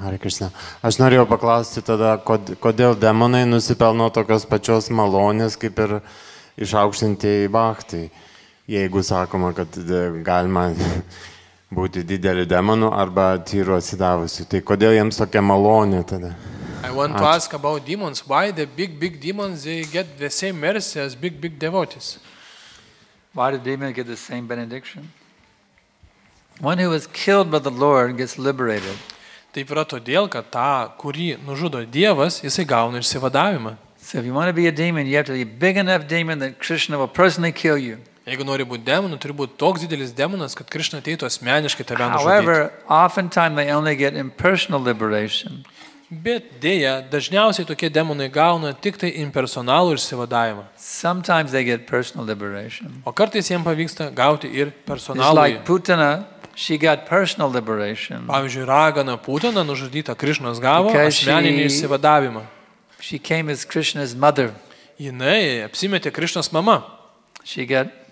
Hare Krishna. Aš norėjau paklausti tada, kodėl demonai nusipelno tokios pačios malonės, kaip ir išaukštintieji bhaktai. Jeigu sakoma, kad galima būti dideliu demonu arba tyru atsidavusiu. Tai kodėl jiems tokia malonė tada? I want to ask about demons. Why the big demons, they get the same mercy as big devotees? Why do demons get the same benediction? One who is killed by the Lord gets liberated. Taip yra todėl, kad tą, kurį nužudo Dievas, jisai gauna išsivadavimą. So if you want to be a demon, you have to be a big enough demon that Krishna will personally kill you. Jeigu nori būti demonu, turi būti toks didelis demonas, kad Krishna ateitų asmeniškai tave nužudyti. However, oftentimes they only get impersonal liberation. Bet dėja, dažniausiai tokie demonai gauna tik tai impersonalų išsivadavimą. Sometimes they get personal liberation. O kartais jiems pavyksta gauti ir It's personalų. like Putana, she got personal liberation. Pavyzdžiui, ragana Putana nužudyta Krišnos gavo Because asmeninį she- išsivadavimą. She came as Krishna's mother. Jinai apsimetė Krišnos mama. She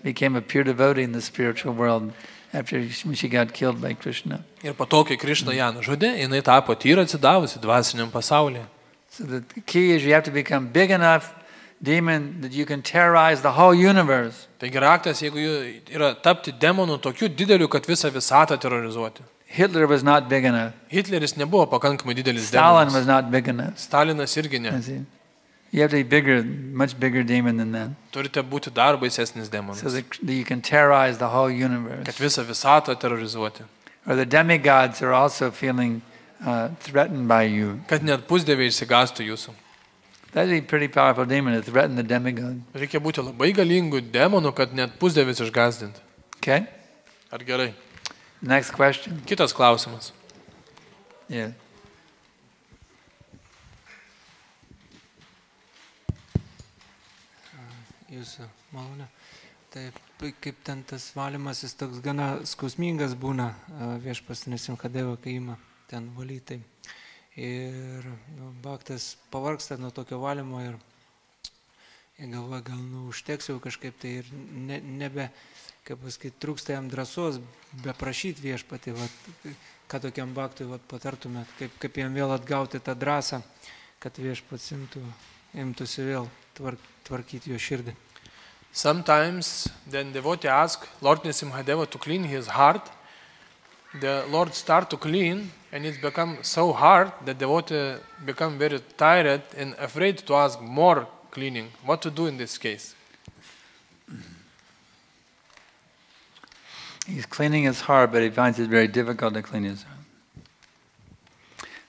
became a pure devotee in the spiritual world after she got killed by Krishna. Ir po to, kai Krišna ją nužudė, jinai tapo tyra atsidavusi dvasiniam pasaulyje. So the key is you have to become big enough demon that you can terrorize the whole universe. Taigi raktas, jeigu yra tapti demonu tokiu dideliu, kad visą visatą terrorizuoti. Hitler was not big enough. Hitleris nebuvo pakankamai didelis Stalin demonas. was not big enough. Stalinas irgi ne. I see. You have to be bigger, much bigger demon than that. Turite būti dar baisesnis So demonas. that you can terrorize the whole Kad universe. visą visatą terrorizuoti. Or the demigods are also feeling threatened by you. Kad net pusdieviai išsigastų jūsų. That'd be a pretty powerful demon to threaten the demigod. Reikia būti labai galingų demonų, kad net pusdievis išgazdinti. Okay? Ar gerai? Next question. Kitas klausimas. Yeah. Jūsų malonė. Taip, kaip ten tas valymas, jis toks gana skausmingas būna viešpas Nrisimhadeva, kai ima ten valyti. Ir baktas pavargsta nuo tokio valymo ir galvoja, gal užteks jau kažkaip tai ir nebe, kaip pasakyti, trūksta jam drąsos beprašyti viešpatį, ką tokiam baktui patartumėt, kaip jam vėl atgauti tą drąsą, kad viešpats imtųsi vėl tvarkyti jo širdį. Sometimes then devotee ask Lord Nrisimhadeva to clean his heart. The Lord start to clean and it's become so hard that devotee become very tired and afraid to ask more cleaning. What to do in this case? He's cleaning his heart, but he finds it very difficult to clean his heart.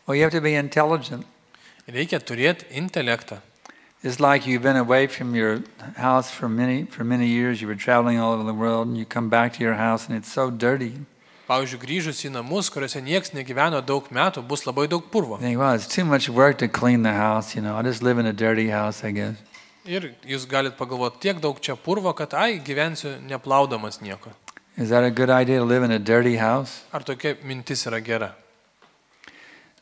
Well, you have to be intelligent. Reikia turėti intelektą. It's like you've been away from your house for many years. You were traveling all over the world, and you come back to your house, and it's so dirty. Pavyzdžiui, grįžus į namus, kuriuose nieks negyveno daug metų, bus labai daug purvo. You think, well, it's too much work to clean the house. I'll just live in a dirty house, I guess. Ir jūs galit pagalvoti, tiek daug čia purvo, kad gyvensiu neplaudamas nieko. Is that a good idea to live in a dirty house? Ar tokia mintis yra gera?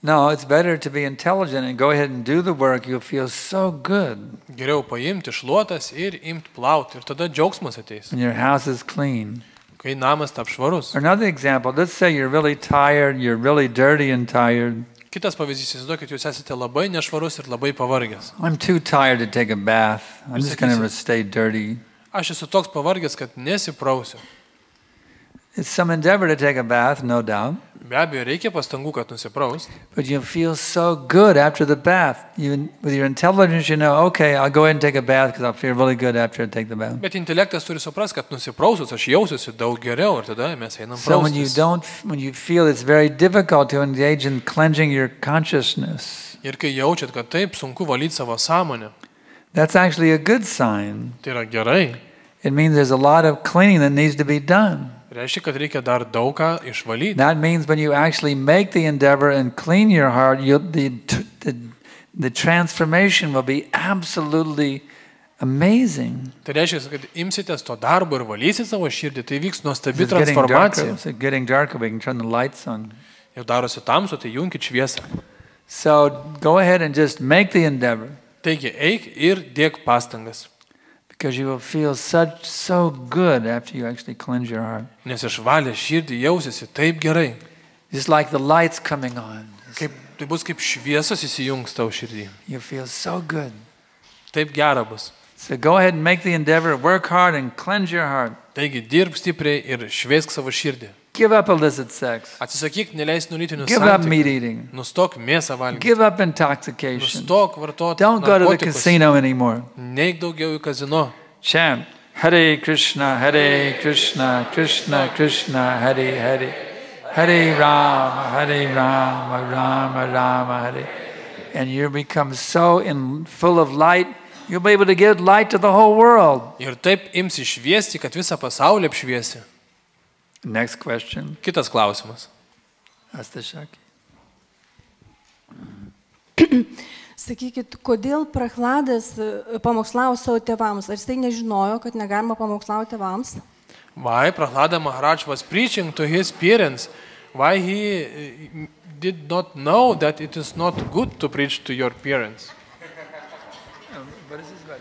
No, it's better to be intelligent and go ahead and do the work. You'll feel so good Geriau paimti šluotas ir imti plauti. Ir tada džiaugsmas ateis. when your house is clean. Kai namas tap švarus. Another example, let's say you're really tired, you're really dirty and tired. Kitas pavyzdys, įsivaizduokit, jūs esate labai nešvarus ir labai pavargęs. I'm too tired to take a bath. I'm just going to stay dirty. Aš esu toks pavargęs, kad nesiprausiu. It's some endeavor to take a bath, no doubt. Be abejo, reikia pastangų, kad nusipraust. But you'll feel so good after the bath. Even with your intelligence, you know, okay, I'll go ahead and take a bath because I'll feel really good after I take the bath. Bet intelektas turi suprast, kad nusiprausus aš jausiuosi daug geriau ir tada mes einam So when you feel it's very difficult to engage in cleansing your consciousness, Ir kai jaučiat, kad taip sunku valyti savo sąmonę, that's actually a good sign. tai yra gerai. It means there's a lot of cleaning that needs to be done. Reiškia, kad reikia dar daug ką išvalyti. That means when you actually make the endeavor and clean your heart, the transformation will be absolutely amazing. Tai reiškia, kad imsitės to darbo ir valysit savo širdį, tai vyks nuostabi It's getting darker. transformacija. It's getting darker. We can turn the lights on. Jau darosi tamsu, tai junkit šviesą. So go ahead and just make the endeavor, Taigi, eik ir dėk pastangas. because you will feel so good after you actually cleanse your heart. Nes išvalę širdį jausiasi taip gerai. Just like the lights coming on. Tai bus kaip šviesos įsijungs tau širdį. You feel so good. Taip gera bus. So go ahead and make the endeavor, work hard and cleanse your heart. Taigi, dirb stipriai ir šviesk savo širdį. Give up illicit sex. Atsisakyk neleistinų lytinių Give up meat santykių. eating. Nustok mėsą valgyti. Give up intoxication. Nustok vartoti Don't go to the narkotikus. casino anymore. Neik daugiau į kazino. Chant Hare Krishna, Krishna Krishna, Hare Hare. Hare Rama, Rama Rama, Hare. And you become so full of light, you'll be able to give light to the whole world. Ir taip imsi šviesti, kad visą pasaulį apšviesi. Next question. Kitas klausimas. Astashaki. Sakykit, kodėl Prahladas pamokslavo savo tėvams? Ar jisai nežinojo, kad negalima pamokslauti tėvams? Why Prahlada Maharaj was preaching to his parents? Why he did not know that it is not good to preach to your parents? What is this about?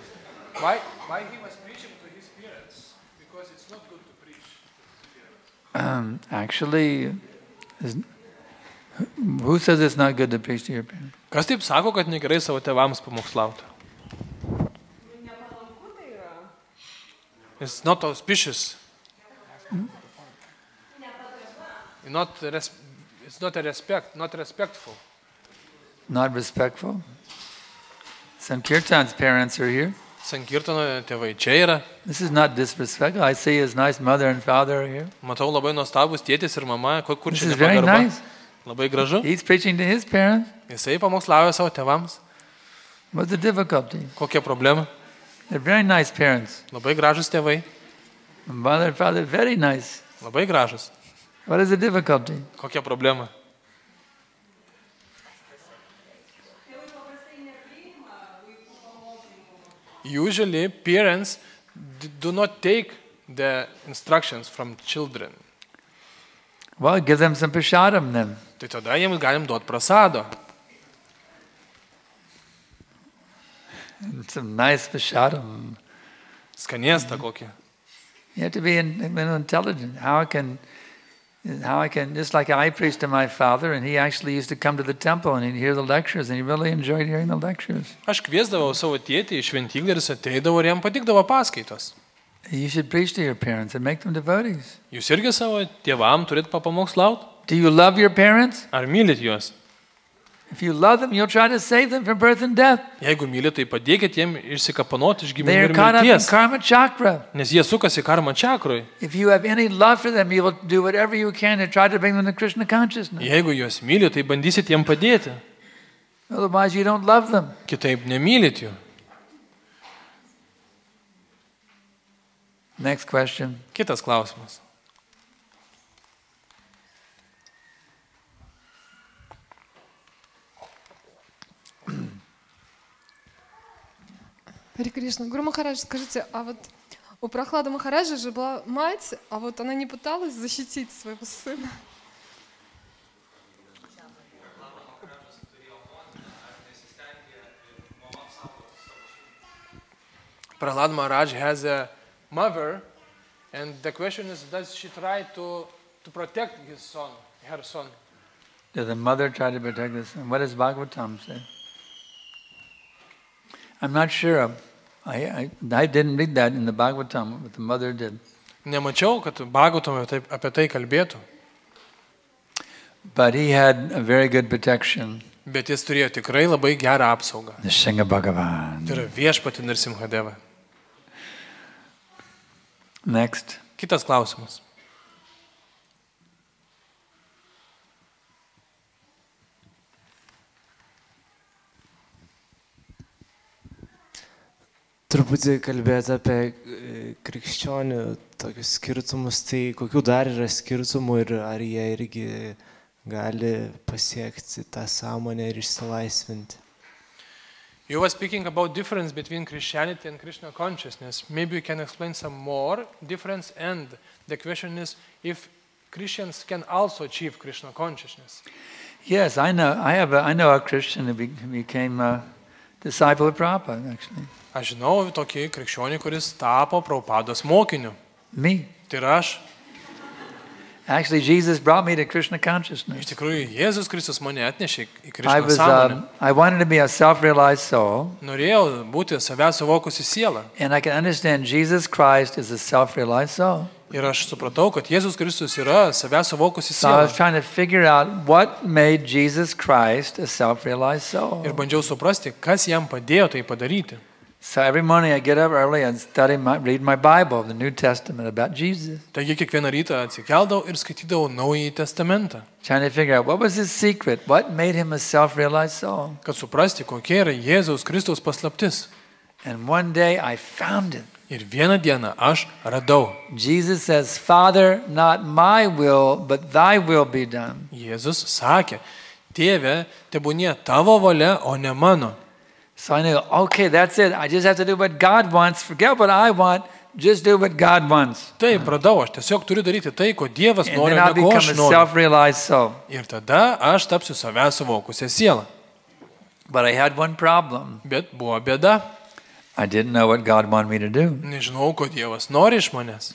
Why he was preaching to his parents? Because it's not good to preach. Actually, who says it's not good to preach to your parents? Kas taip sako, kad negerai savo tėvams pamokslauti? It's not auspicious. It's not respectful. Not respectful? Sankirtan's parents are here. Sankirtano tėvai čia yra. This is not disrespectful. I see his nice mother and father are here. Matau labai nuostabus tėtis ir mama, kur This čia is very nepagarba. nice. Labai gražu. He's preaching to his parents. Jisai pamokslauja savo tėvams. What's the difficulty? Kokia problema? They're very nice parents. Labai gražus tėvai. Mother and father, very nice. Labai gražus. What is the difficulty? Kokia problema? Usually parents do not take the instructions from children. Well, give them some prashadam then. Tai tada jiems galim duoti prasado. Some nice prashadam. Skanėstą kokį. You have to be intelligent. How I can, just like I preached to my father, and he actually used to come to the temple and he'd hear the lectures, and he really enjoyed hearing the lectures. Aš kviesdavau savo tėtį į šventyklą ir jis ateidavo ir jam patikdavo paskaitos. You should preach to your parents and make them devotees. Jūs irgi savo tėvam turit papamokslauti? Do you love your parents? Ar mylit juos? If you love them, you'll try to save them from birth and death. Jeigu mylit, tai padėkit jiem išsikapanoti iš They gimimo are ir caught up in mirties. karma chakra. Nes jie sukasi karma čakroj. If you have any love for them, you will do whatever you can to try to bring them to Krishna consciousness. Jeigu juos mylit, tai bandysit jiem padėti. Otherwise, you don't love them. Kitaip nemylit jų. Next question. Kitas klausimas. Харе Кришна. Гуру Махарадж, скажите, а вот у Прохлады Махараджа же была мать, а вот она не пыталась защитить своего сына? Prahlad Maharaj has a mother, and the question is, does she try to protect her son? Did the mother try to protect the son? What does Bhagavatam say? I'm not sure. I didn't read that in the Bhagavatam, what the mother did. Nemačiau, kad Bhagavatam apie tai kalbėtų, But he had a very good protection. bet jis turėjo tikrai labai gerą apsaugą. Nrsimha Bhagavan. Tai yra viešpati Nrsimhadeva. Next. Kitas klausimas. Truputį kalbėti apie krikščionių tokius skirtumus, tai kokių dar yra skirtumų ir ar jie irgi gali pasiekti tą sąmonę ir išsilaisvinti. You were speaking about difference between Christianity and Krishna consciousness. Maybe you can explain some more difference, and the question is if Christians can also achieve Krishna consciousness. Yes, I know a Christian who became a disciple of Prabhupada, actually. Aš žinau tokį krikščionį, kuris tapo Prabhupados mokiniu. Me. Tai yra aš. Actually, Jesus brought me to Krishna consciousness. Iš tikrųjų, Jėzus Kristus mane atnešė į Krishna sąmonę. I wanted to be a self-realized soul. Norėjau būti savęs suvokusi sielą. And I can understand Jesus Christ is a self-realized soul. Ir aš supratau, kad Jėzus Kristus yra savęs suvokusi So I siela. was trying to figure out what made Jesus Christ a self-realized soul. Ir bandžiau suprasti, kas jam padėjo tai padaryti. So every morning I get up early and read my Bible, the New Testament about Jesus. Taigi kiekvieną rytą atsikeldavau ir skaitydavau Naująjį testamentą, Trying to figure out what was his secret, what made him a self-realized soul. kad suprasti, kokia yra Jėzaus Kristaus paslaptis. And one day I found it. Ir vieną dieną aš radau. Jesus says, Father, not my will, but thy will be done. Jėzus sakė, Tėve, tebūnie tavo valia, o ne mano. So I knew, okay, that's it. I just have to do what God wants. Forget what I want. Just do what God wants. Taip, radau, aš tiesiog turiu daryti tai, ko Dievas And nori, then I'll ne ko become aš a noriu. self-realized soul. Ir tada aš tapsiu savęs suvokusią sielą. But I had one problem. Bet buvo bėda. I didn't know what God wanted me to do. Nežinau, ko Dievas nori iš manęs.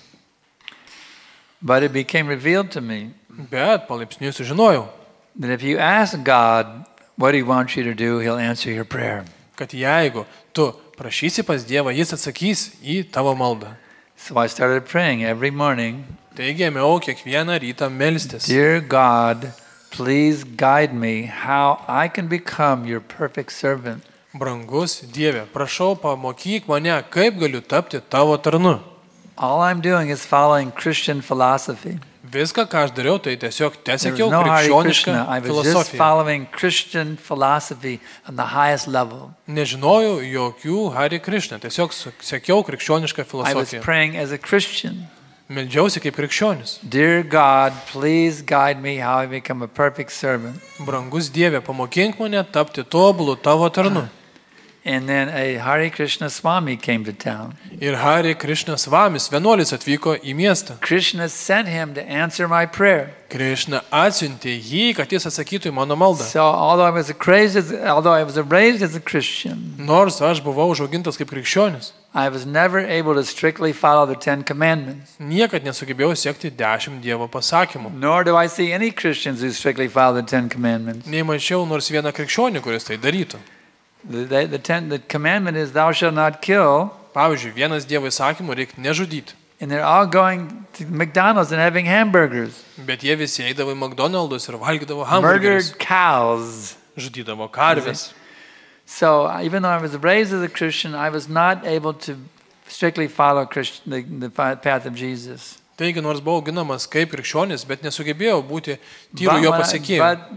But it became revealed to me Bet palaipsniui sužinojau, that if you ask God what he wants you to do, he'll answer your prayer. kad jeigu tu prašysi pas Dievą, jis atsakys į tavo maldą. So I started praying every morning, Taigi ėmiau kiekvieną rytą melstis. Dear God, please guide me how I can become your perfect servant. Brangus Dieve, prašau, pamokyk mane, kaip galiu tapti tavo tarnu. All I'm doing is following Christian philosophy. Viską, ką aš dariau, tai tiesiog There was tęsiau no Hare krikščionišką Krishna. I was just filosofiją. following Christian philosophy on the highest level. Nežinojau jokių Hare Krishna, tiesiog sekiau krikščionišką I was filosofiją. praying as a Christian. Meldžiausi kaip krikščionis. Dear God, please guide me how I become a perfect servant. Brangus Dieve, pamokink mane tapti tobulų tavo tarnu. And then a Hare Krishna Swami came to town. Ir Hare Krishna Svamis, vienuolis, atvyko į miestą. Krishna sent him to answer my prayer. Krishna atsiuntė jį, kad jis atsakytų į mano maldą. So although I was raised as a Christian, Nors aš buvau užaugintas kaip krikščionis, I was never able to strictly follow the 10 commandments. niekad nesugebėjau siekti 10 Dievo pasakymų. Nor do I see any Christians who strictly follow the 10 commandments. Nei mačiau nors vieną krikščionį, kuris tai darytų. The commandment is thou shalt not kill, Pavyzdžiui, vienas Dievo įsakymų reikia nežudyti. and they're all going to McDonald's and having hamburgers. Bet jie visi eidavo į McDonald's ir valgydavo Murdered hamburgerius. cows. Žudydavo karves. So even though I was raised as a Christian, I was not able to strictly follow the path of Jesus. Taigi, nors buvau auginamas kaip krikščionis, bet nesugebėjau būti tyru But jo when pasekėju.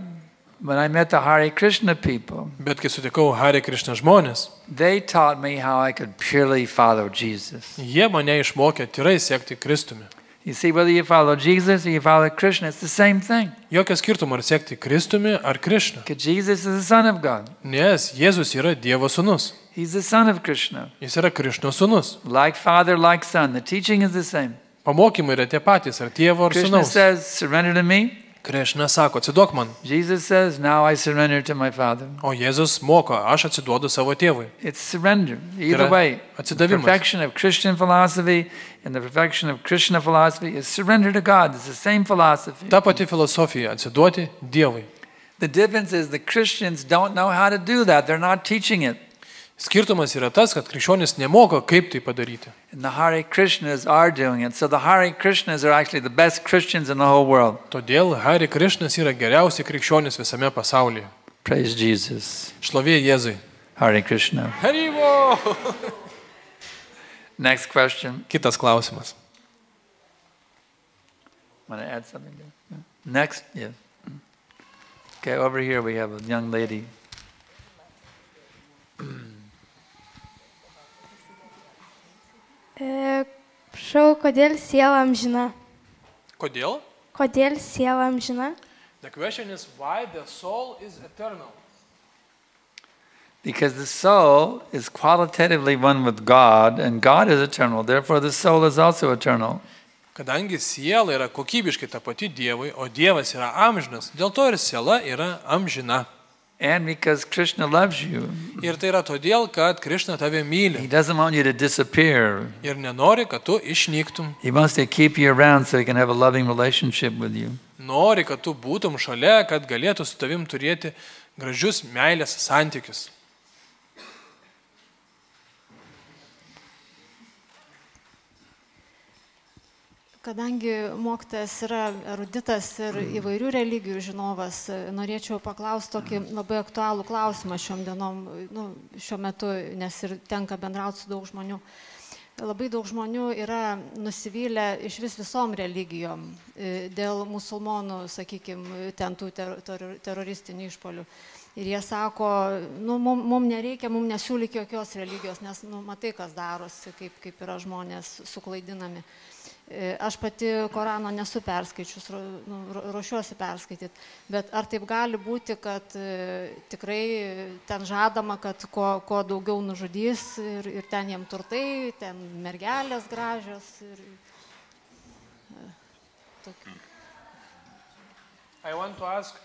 when I met the Hare Krishna people, Bet kai sutikau Hare Krishna žmonės, they taught me how I could purely follow Jesus. jie mane išmokė tyrai sekti Kristumi. You see, whether you follow Jesus or you follow Krishna, it's the same thing. Jokio skirtumo ar sekti Kristumi ar Krishna. Because Jesus is the Son of God. Nes Jėzus yra Dievo sūnus. He's the Son of Krishna. Jis yra Krishno sūnus. Like Father, like Son. The teaching is the same. Pamokymai yra tie patys, ar tėvo ar Krishna sūnaus. says, surrender to me. Krishna sako, atsiduok man. Jesus says, now I surrender to my Father. O Jėzus moko, aš atsiduodu savo tėvui. It's surrender. Either Yra way, the atsidavimas. perfection of Christian philosophy and the perfection of Krishna philosophy is surrender to God. It's the same philosophy. Ta pati filosofija - atsiduoti Dievui. The difference is the Christians don't know how to do that. They're not teaching it. Skirtumas yra tas, kad krikščionis nemoka, kaip tai padaryti. And the Hare Krishnas are doing it. So the Hare Krishnas are actually the best Christians in the whole world. Todėl Hare Krishnas yra geriausi krikščionis visame pasaulyje. Praise Jesus. Šlovė Jėzui. Hare Krishna. Harivo! Next question. Kitas klausimas. Want to add something there? Next? Yes. Okay, over here we have a young lady. Prašau, kodėl siela amžina? Kodėl? Kodėl siela amžina? The question is why the soul is eternal. Because the soul is qualitatively one with God, and God is eternal. Therefore, the soul is also eternal. Kadangi siela yra kokybiškai ta pati Dievui, o Dievas yra amžinas, dėl to ir siela yra amžina. And because Krishna loves you, Ir tai yra todėl, kad Krishna tave He myli doesn't want you to disappear. ir nenori, kad tu išnyktum. He wants to keep you around so He can have a loving relationship with you. Nori, kad tu būtum šalia, kad galėtų su tavim turėti gražius meilės santykius. Kadangi mokytojas yra eruditas ir įvairių religijų žinovas, norėčiau paklausti tokį labai aktualų klausimą šiuo metu, nes ir tenka bendrauti su daug žmonių. Labai daug žmonių yra nusivylę iš visom religijom dėl musulmonų, sakykime, ten tų teroristinių išpolių. Ir jie sako, mums nereikia, mums nesiūlyk jokios religijos, nes matai, kas darosi, kaip yra žmonės suklaidinami. Aš pati Korano nesu perskaičius, ruošiuosi perskaityti, bet ar taip gali būti, kad tikrai ten žadama, kad ko daugiau nužudys ir ten jiem turtai, ten mergelės gražios ir tokių. I want to ask,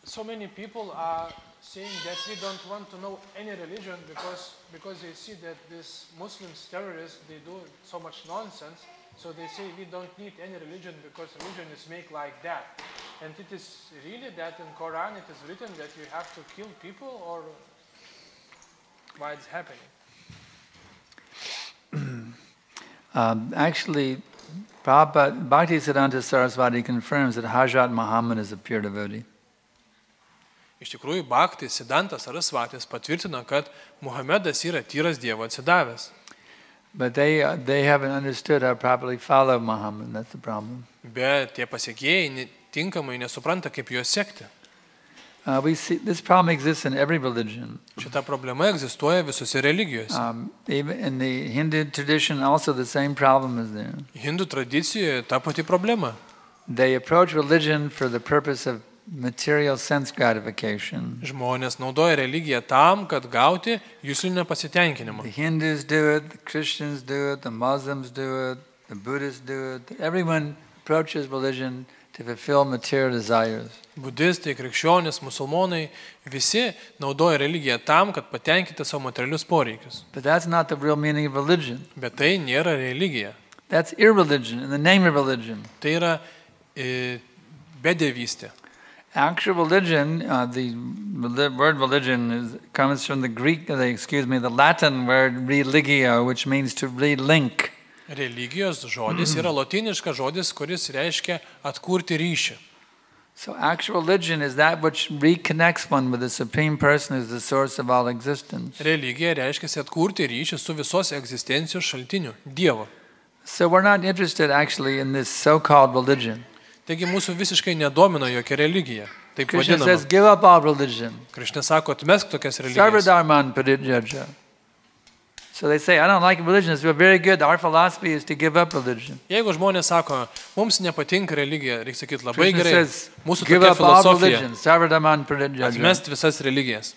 so many people are saying that we don't want to know any religion because they see that these Muslims terrorists, they do so much nonsense, so they say we don't need any religion because religion is made like that. And it is really that in Quran it is written that you have to kill people, or why it's happening? Actually, Prabhupada, Bhaktisiddhanta Saraswati confirms that Hazrat Muhammad is a pure devotee. Iš tikrųjų, Bhaktisiddhanta Sarasvatis patvirtina, kad Muhamedas yra tyras Dievo atsidavęs. But they haven't understood how to properly follow Muhammad. That's the problem. Bet tie pasiekėjai tinkamai nesupranta, kaip juos sekti. We see this problem exists in every religion. Šita problema egzistuoja visose religijose. Even in the Hindu tradition, also the same problem is there. Hindų tradicijoje ta pati problema. They approach religion for the purpose of material sense gratification. Žmonės naudoja religiją tam, kad gauti juslinę pasitenkinimą. The Hindus do it, the Christians do it, the Muslims do it, the Buddhists do it. Everyone approaches religion to fulfill material desires. Budistai, krikščionys, musulmonai, visi naudoja religiją tam, kad patenkinti savo materialius poreikius. But that's not the real meaning of religion. Bet tai nėra religija. That's irreligion in the name of religion. Tai yra bedevystė. Actual religion, the word religion comes from the the Latin word religio, which means to relink. Religijos žodis yra lotyniškas žodis, kuris reiškia atkurti ryšį. So actual religion is that which reconnects one with the Supreme Person who is the source of all existence. Religija reiškia atkurti ryšį su visos egzistencijos šaltiniu, Dievu. So we're not interested actually in this so-called religion. Taigi mūsų visiškai nedomina jokia religija. Taip Krishna vadinama. says, give up all religion. Krishna sako, atmesk tokias religijas. Sarvadharman parijajya. So they say, I don't like religions. We're very good. Our philosophy is to give up religion. Jeigu žmonės sako, mums nepatinka religija, reikia sakyti labai Krishna gerai. says, Mūsų give tokia up all filosofija. religion. Sarvadharman parijajya. Atmest visas religijas.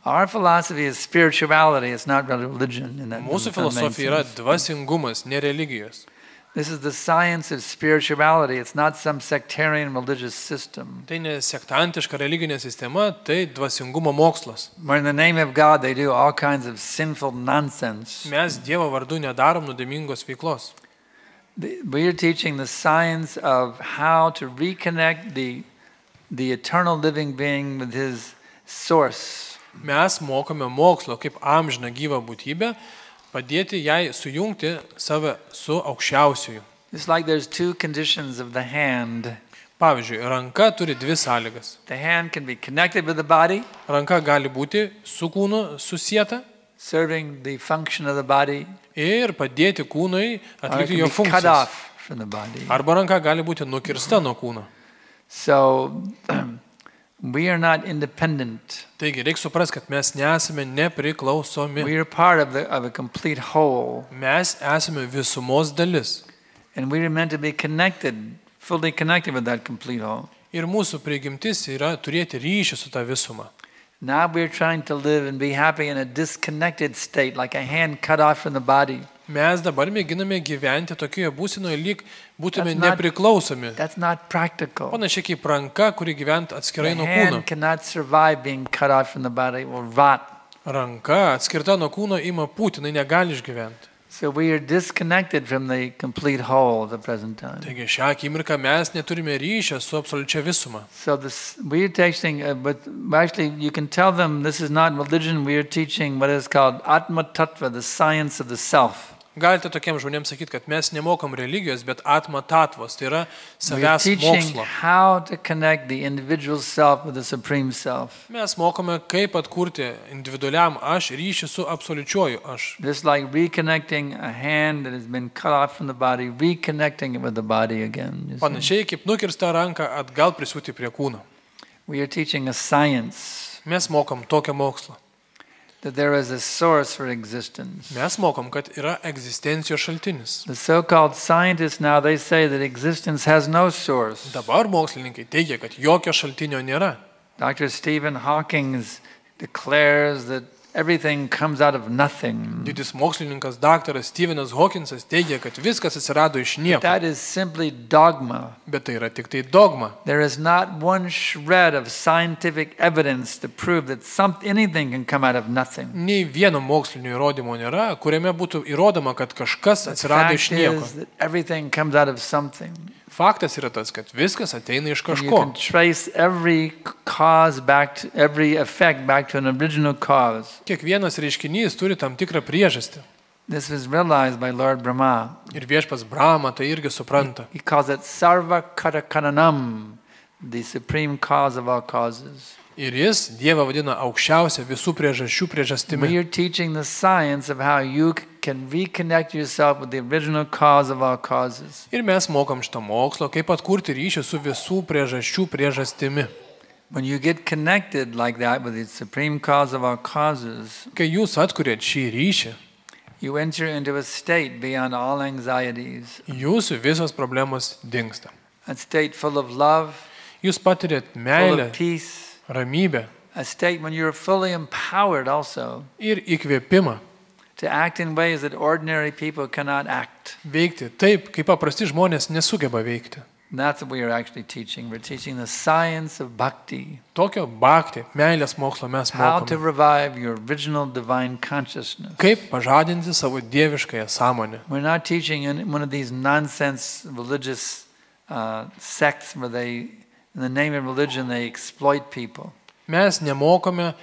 Our philosophy is spirituality. It's not really religion. In that, Mūsų if that makes filosofija yra sense. dvasingumas, ne religijos. This is the science of spirituality. It's not some sectarian religious system. Tai ne sektantiška religinė sistema, tai dvasingumo mokslas. Where in the name of God they do all kinds of sinful nonsense. Mes Dievo vardu nedarom nuodėmingos veiklos. We are teaching the science of how to reconnect the eternal living being with his source. Mes mokome mokslo kaip amžiną gyvą būtybę, padėti jai sujungti save su aukščiausiuoju. It's like there's two conditions of the hand. Pavyzdžiui, ranka turi dvi sąlygas. The hand can be connected with the body, Ranka gali būti su kūnu susieta serving the function of the body, ir padėti kūnui or it atlikti can jo be cut funkcijas. off from the body. Arba ranka gali būti nukirsta nuo kūno. So we are not independent. Taigi, reikia suprasti, kad mes nesame nepriklausomi. We are part of a complete whole. Mes esame visumos dalis. And we are meant to be connected, fully connected with that complete whole. Ir mūsų prigimtis yra turėti ryšį su ta visuma. Now we're trying to live and be happy in a disconnected state, like a hand cut off from the body. Mes dabar mėginame gyventi tokioje būsinoje, lyg būtume That's not- nepriklausomi. That's not practical. Panašiai kaip ranka, kuri gyventi atskirai The nuo kūno. hand cannot survive being cut off from the body, it will rot. Ranka atskirta nuo kūno ima pūti, jinai negali išgyventi. So we are disconnected from the complete whole at the present time. Taigi šią akimirką mes neturime ryšio su absoliučia visuma. So we are teaching, but actually you can tell them this is not religion, we are teaching what is called Atma Tattva, the science of the self. Galite tokiems žmonėms sakyti, kad mes nemokam religijos, bet atma tatvos, tai yra We're savęs teaching mokslo. how to connect the individual self with the Supreme Self. Mes mokome, kaip atkurti individualiam aš ryšį su absoliučiuoju aš. Just like reconnecting a hand that has been cut off from the body, reconnecting it with the body again. You see. Panašiai kaip nukirsta ranka atgal prisiūti prie kūno. We are teaching a science Mes mokam tokią mokslą. that there is a source for existence. Mes mokom, kad yra egzistencijos šaltinis. The so-called scientists now, they say that existence has no source. Dabar mokslininkai teigia, kad jokio šaltinio nėra. Dr. Stephen Hawking declares that everything comes out of nothing. Didis mokslininkas daktaras Stevenas Hawkinsas teigia, kad viskas atsirado iš nieko. That is simply dogma. Bet tai yra tik tai dogma. There is not one shred of scientific evidence to prove that anything can come out of nothing. Nei vieno mokslinio įrodymo nėra, kuriame būtų įrodoma, kad kažkas atsirado iš Fact nieko. is that everything comes out of something. Faktas yra tas, kad viskas ateina iš You kažko. can trace every cause back to, every effect back to an original cause. Kiekvienas reiškinys turi tam tikrą priežastį. This was realized by Lord Brahma. Ir viešpas Brahma tai irgi supranta. He calls it Sarva Katakaranam, the supreme cause of all causes. Ir jis Dievą vadina aukščiausia visų priežasčių priežastimi. We are teaching the science of how you can reconnect yourself with the original cause of all causes. Ir mes mokam šitą mokslo, kaip atkurti ryšį su visų priežasčių priežastimi. When you get connected like that with the supreme cause of all causes, Kai jūs atkuriat šį ryšį, you enter into a state beyond all anxieties, jūsų visos problemos dingsta. a state full of love, Jūs patiriat full meilę, of peace, ramybę a state when you're fully empowered also ir įkvėpimą to act in ways that ordinary people cannot act. veikti taip, kaip paprasti žmonės nesugeba veikti. And that's what we are actually teaching. We're teaching the science of bhakti, Tokio bhakti, meilės mokslo mes how to mokome. revive your original divine consciousness. Kaip pažadinti savo dieviškąją sąmonę. We're not teaching in one of these nonsense religious sects where they, in the name of religion, they exploit people. Mes nemokome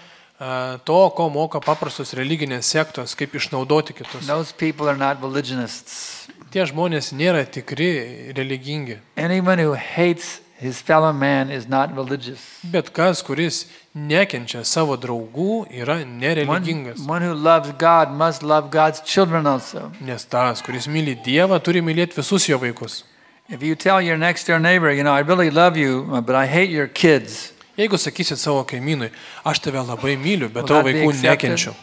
to, ko moka paprastos religinės sektos, kaip išnaudoti kitus. Those people are not religionists. Tie žmonės nėra tikri religingi. Anyone who hates his fellow man is not religious. Bet kas, kuris nekenčia savo draugų, yra nereligingas. One who loves God must love God's children also. Nes tas, kuris myli Dievą, turi mylėti visus jo vaikus. If you tell your next door neighbor, I really love you, but I hate your kids. Jeigu sakysit savo kaimynui, aš tave labai myliu, bet Will tavo that be vaikų accepted? nekenčiu.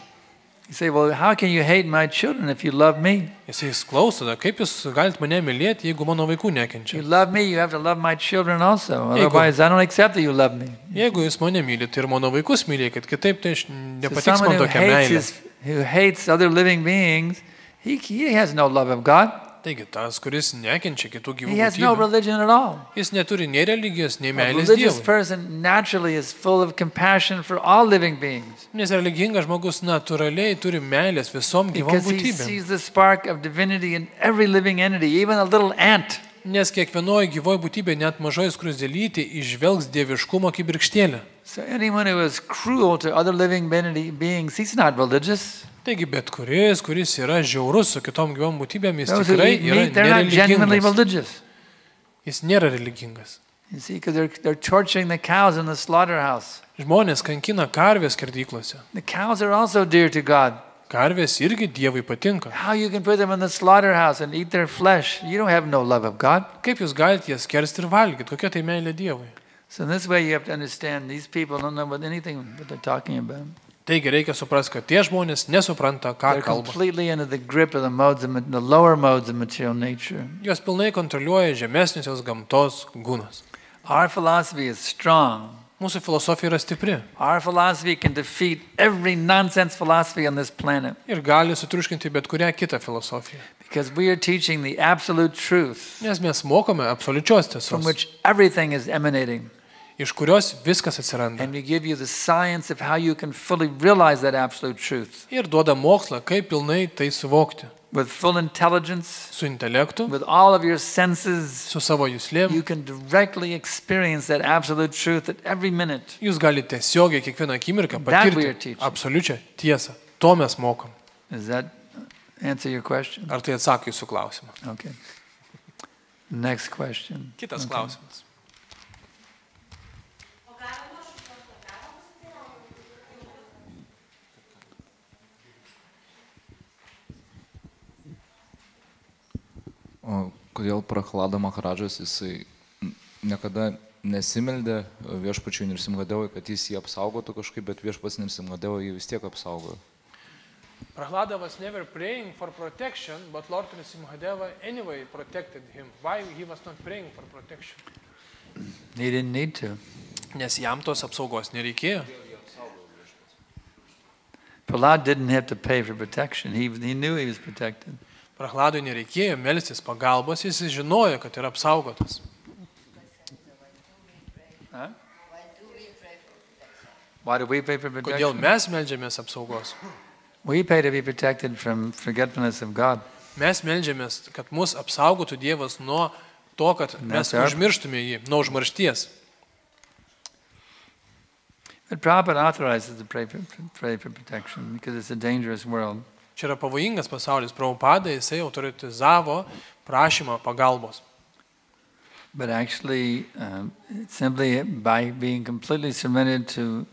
You say, well, how can you hate my children if you love me? Jis klauso, kaip jūs galite mane mylėti, jeigu mano vaikų nekenčia. You love me, you have to love my children also. Otherwise, I don't accept that you love me. Jeigu jūs mane mylite ir mano vaikus mylėkit, kitaip tai So nepatiks someone man tokia meilė. who hates other living beings, he has no love of God. Taigi tas, kuris nekenčia kitų gyvų He has no būtybių, religion at all. jis neturi nei religijos, nei A meilės religious Dievui. person naturally is full of compassion for all living beings Nes religingas žmogus natūraliai turi meilės visom gyvom because he būtybėm. sees the spark of divinity in every living entity, even a little ant. Nes kiekvienoje gyvoje būtybėje, net mažoji skrusdėlytė, išvelgs dieviškumo kibirkštėlę. So anyone who is cruel to other living beings, he's not religious. Taigi bet kuris yra žiaurus su kitom gyvom būtybėm, jis Those who tikrai eat yra meat, they're not genuinely nereligingas. religious. Jis nėra religingas. You see, because they're torturing the cows in the slaughterhouse. Žmonės kankina karvės skerdyklose. The cows are also dear to God. Karvės irgi Dievui patinka. How you can put them in the slaughterhouse and eat their flesh? You don't have no love of God. Kaip jūs galite jas skersti ir valgyti? Kokia tai meilė Dievui? So in this way you have to understand these people don't know what they're talking about. Taigi reikia suprasti, kad tie žmonės nesupranta, ką They're kalba. completely under the grip of the lower modes of material nature. Jos pilnai kontroliuoja žemesniosios gamtos gūnas. Our philosophy is strong. Mūsų filosofija yra stipri Our philosophy can defeat every nonsense philosophy on this planet ir gali sutriuškinti bet kurią kitą filosofiją. because we are teaching the absolute truth Nes mes mokome absoliučios from tiesos, which everything is emanating. iš kurios viskas atsiranda. And we give you the science of how you can fully realize that absolute truth Ir duoda mokslą, kaip pilnai tai suvokti. with full intelligence, Su intelektu, with all of your senses. su savo juslėm, You can directly experience that absolute truth at every minute. jūs galite tiesiogiai kiekvieną akimirką That we are patirti teaching. absoliučią tiesą. To mes mokom. Is that answer your question? Ar tai atsako jūsų klausimą? Okay. Next question. Kitas klausimas. O kodėl Prahlada Maharadžas jisai niekada nesimeldė viešpačiui Nirsimhadevui, kad jis jį apsaugotų kažkaip, bet viešpats Nirsimhadevui jį vis tiek apsaugojo? Prahlada was never praying for protection, but Lord Nirsimhadeva anyway protected him. Why he was not praying for protection? He didn't need to. Nes jam tos apsaugos nereikėjo. Prahlad didn't have to pay for protection. He knew he was protected. Prahladui nereikėjo melstis pagalbos, jis žinojo, kad yra apsaugotas. Huh? Why do we pay for protection? Kodėl mes meldžiamės apsaugos? We pay to be protected from forgetfulness of God. Mes meldžiamės, kad mus apsaugotų Dievas nuo to, kad mes užmirštume jį, nuo užmaršties. But Prabhupada authorizes to pray for protection because it's a dangerous world. Čia yra pavojingas pasaulis. Prabhupada jisai autoritizavo prašymą pagalbos. But actually, simply by being completely submitted to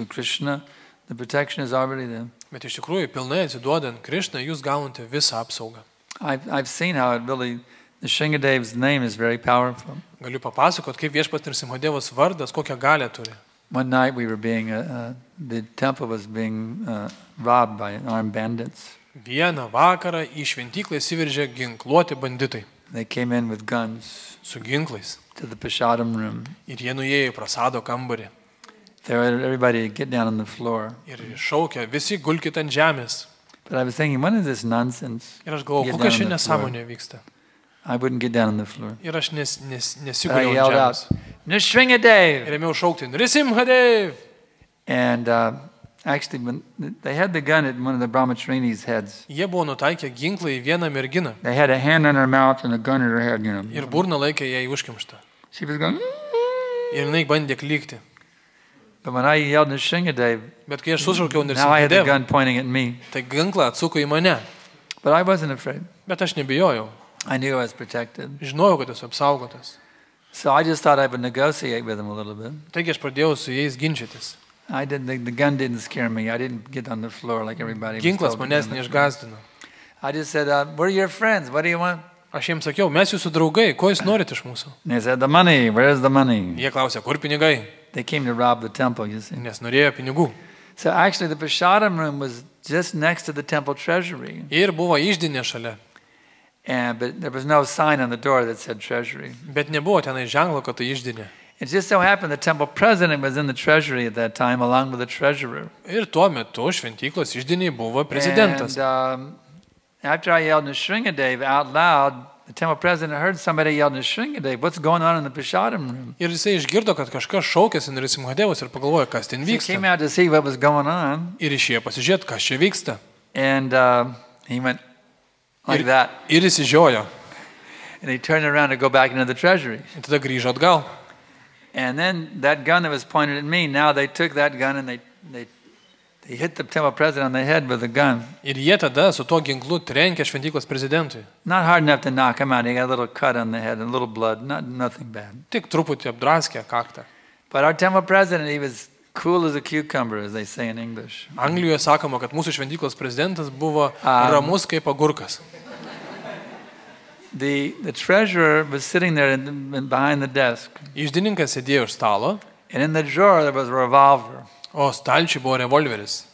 Krishna, the protection is already there. Bet iš tikrųjų, pilnai atsiduodant Krishna, jūs gaunate visą apsaugą. I've seen how it really, the Shingadev's name is very powerful. Galiu papasakot, kaip viešpats Nirsimhadevos vardas, kokią galę turi. One night we were the temple was being robbed by armed bandits. Vieną vakarą į šventyklą įsiveržė ginkluoti banditai. They came in with guns su ginklais to the prasadam room. Ir jie nuėjo į prasado kambarį. Everybody get down on the floor. Ir šaukė, visi gulkit ant žemės. But I was thinking, what is this nonsense? Ir aš galvoju, kokia ši nesąmonė vyksta. I wouldn't get down on the floor. Ir aš nesiguliau ant žemės. Nrsimhadev! Ir ėmiau šaukti, Nrsimhadev! And actually, when they had the gun at one of the brahmacharini's heads. Jie buvo nutaikę ginklą į vieną merginą. They had a hand on her mouth and a gun in her head, you know. Ir burną laikė jai užkimštą. She was going. Ir jinai bandė klykti. But when I yelled Nrsimhadev, bet kai aš sušaukiau now I had the gun pointing at me. Tai ginklą atsuko į mane. But I wasn't afraid. Bet aš nebijojau. I knew I was protected. Žinojau, kad esu apsaugotas. So I just thought I would negotiate with them a little bit. Taigi aš pradėjau su jais ginčytis. The gun didn't scare me. I didn't get on the floor like everybody. Ginklas manęs neišgąsdino. I just said, "We're your friends. What do you want?" Aš jiems sakiau, mes jūsų draugai, ko jūs norite iš mūsų? They said, "The money. Where's the money?" Jie klausė, kur pinigai? They came to rob the temple, you see. Nes norėjo pinigų. So actually the prasadam room was just next to the temple treasury. Ir buvo iždinė šalia. But there was no sign on the door that said treasury. Bet nebuvo tenai ženklo, kad tai iždinė. It just so happened the temple president was in the treasury at that time along with the treasurer. Ir tuo metu šventyklos iždiniai buvo prezidentas. And after I yelled Nrsimhadev out loud, the temple president heard somebody yell Nrsimhadev, what's going on in the prasadam room? Ir jisai išgirdo, kad kažkas šaukėsi Nrsimhadevos ir pagalvojo, kas ten vyksta. He came out to see what was going on. Ir išėjo pasižiūrėti, kas čia vyksta. And he went like that. Ir išsižiojo. And he turned around to go back into the treasury. Ir tada grįžo atgal. And then that gun that was pointed at me, now they took that gun and they hit the temple president on the head with the gun. Ir jie tada su tuo ginklu trenkė šventyklos prezidentui. Not hard enough to knock him out. He got a little cut on the head and a little blood. Nothing bad. Tik truputį apdraskė kaktą. But our temple president, he was cool as a cucumber, as they say in English. Anglijoje sakoma, kad mūsų šventyklos prezidentas buvo ramus kaip agurkas. The treasurer was sitting there behind the desk. Iždininkas sėdėjo už stalo. And in the drawer there was a revolver. O stalčiui buvo revolveris.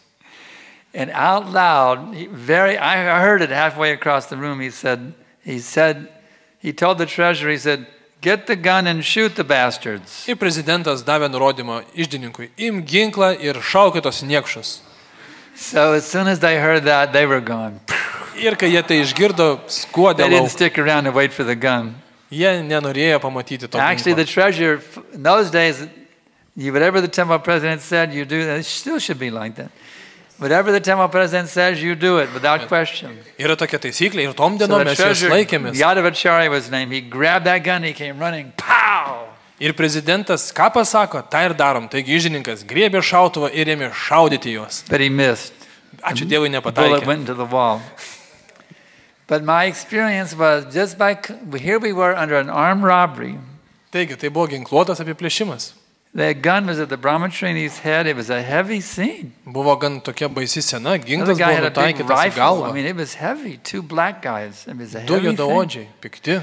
And out loud, I heard it halfway across the room. He told the treasurer, he said, "Get the gun and shoot the bastards." Ir prezidentas davė nurodymą iždininkui, imk ginklą ir šaukit tos niekšus. So as soon as they heard that, they were gone. Ir kai jie tai išgirdo, skuodė They didn't lauk. stick around to wait for the gun. Jie nenorėjo pamatyti to Actually, ginklo. the treasurer, in those days, whatever the temple president said, you do. It still should be like that. Whatever the temple president says, you do it without question. Yra tokia taisyklė ir tom So dienom the mes jos treasurer, laikėmės. Yadavacharya was his name. He grabbed that gun, he came running, pow! Ir prezidentas ką pasako, tą ir darom. Taigi iždininkas griebė šautuvą ir ėmė šaudyti juos. But he missed. Ačiū Dievui The bullet nepataikė. went into the wall. But my experience was just by, here we were under an armed robbery. Taigi, tai buvo ginkluotas apiplėšimas. The gun was at the Brahmacharini's head. It was a heavy scene. Buvo gan tokia baisi scena, Another ginklas guy buvo had a big nutaikytas į rifle. galvą. I mean, it was heavy. 2 black guys. It was a Du heavy thing. juodaodžiai, pikti.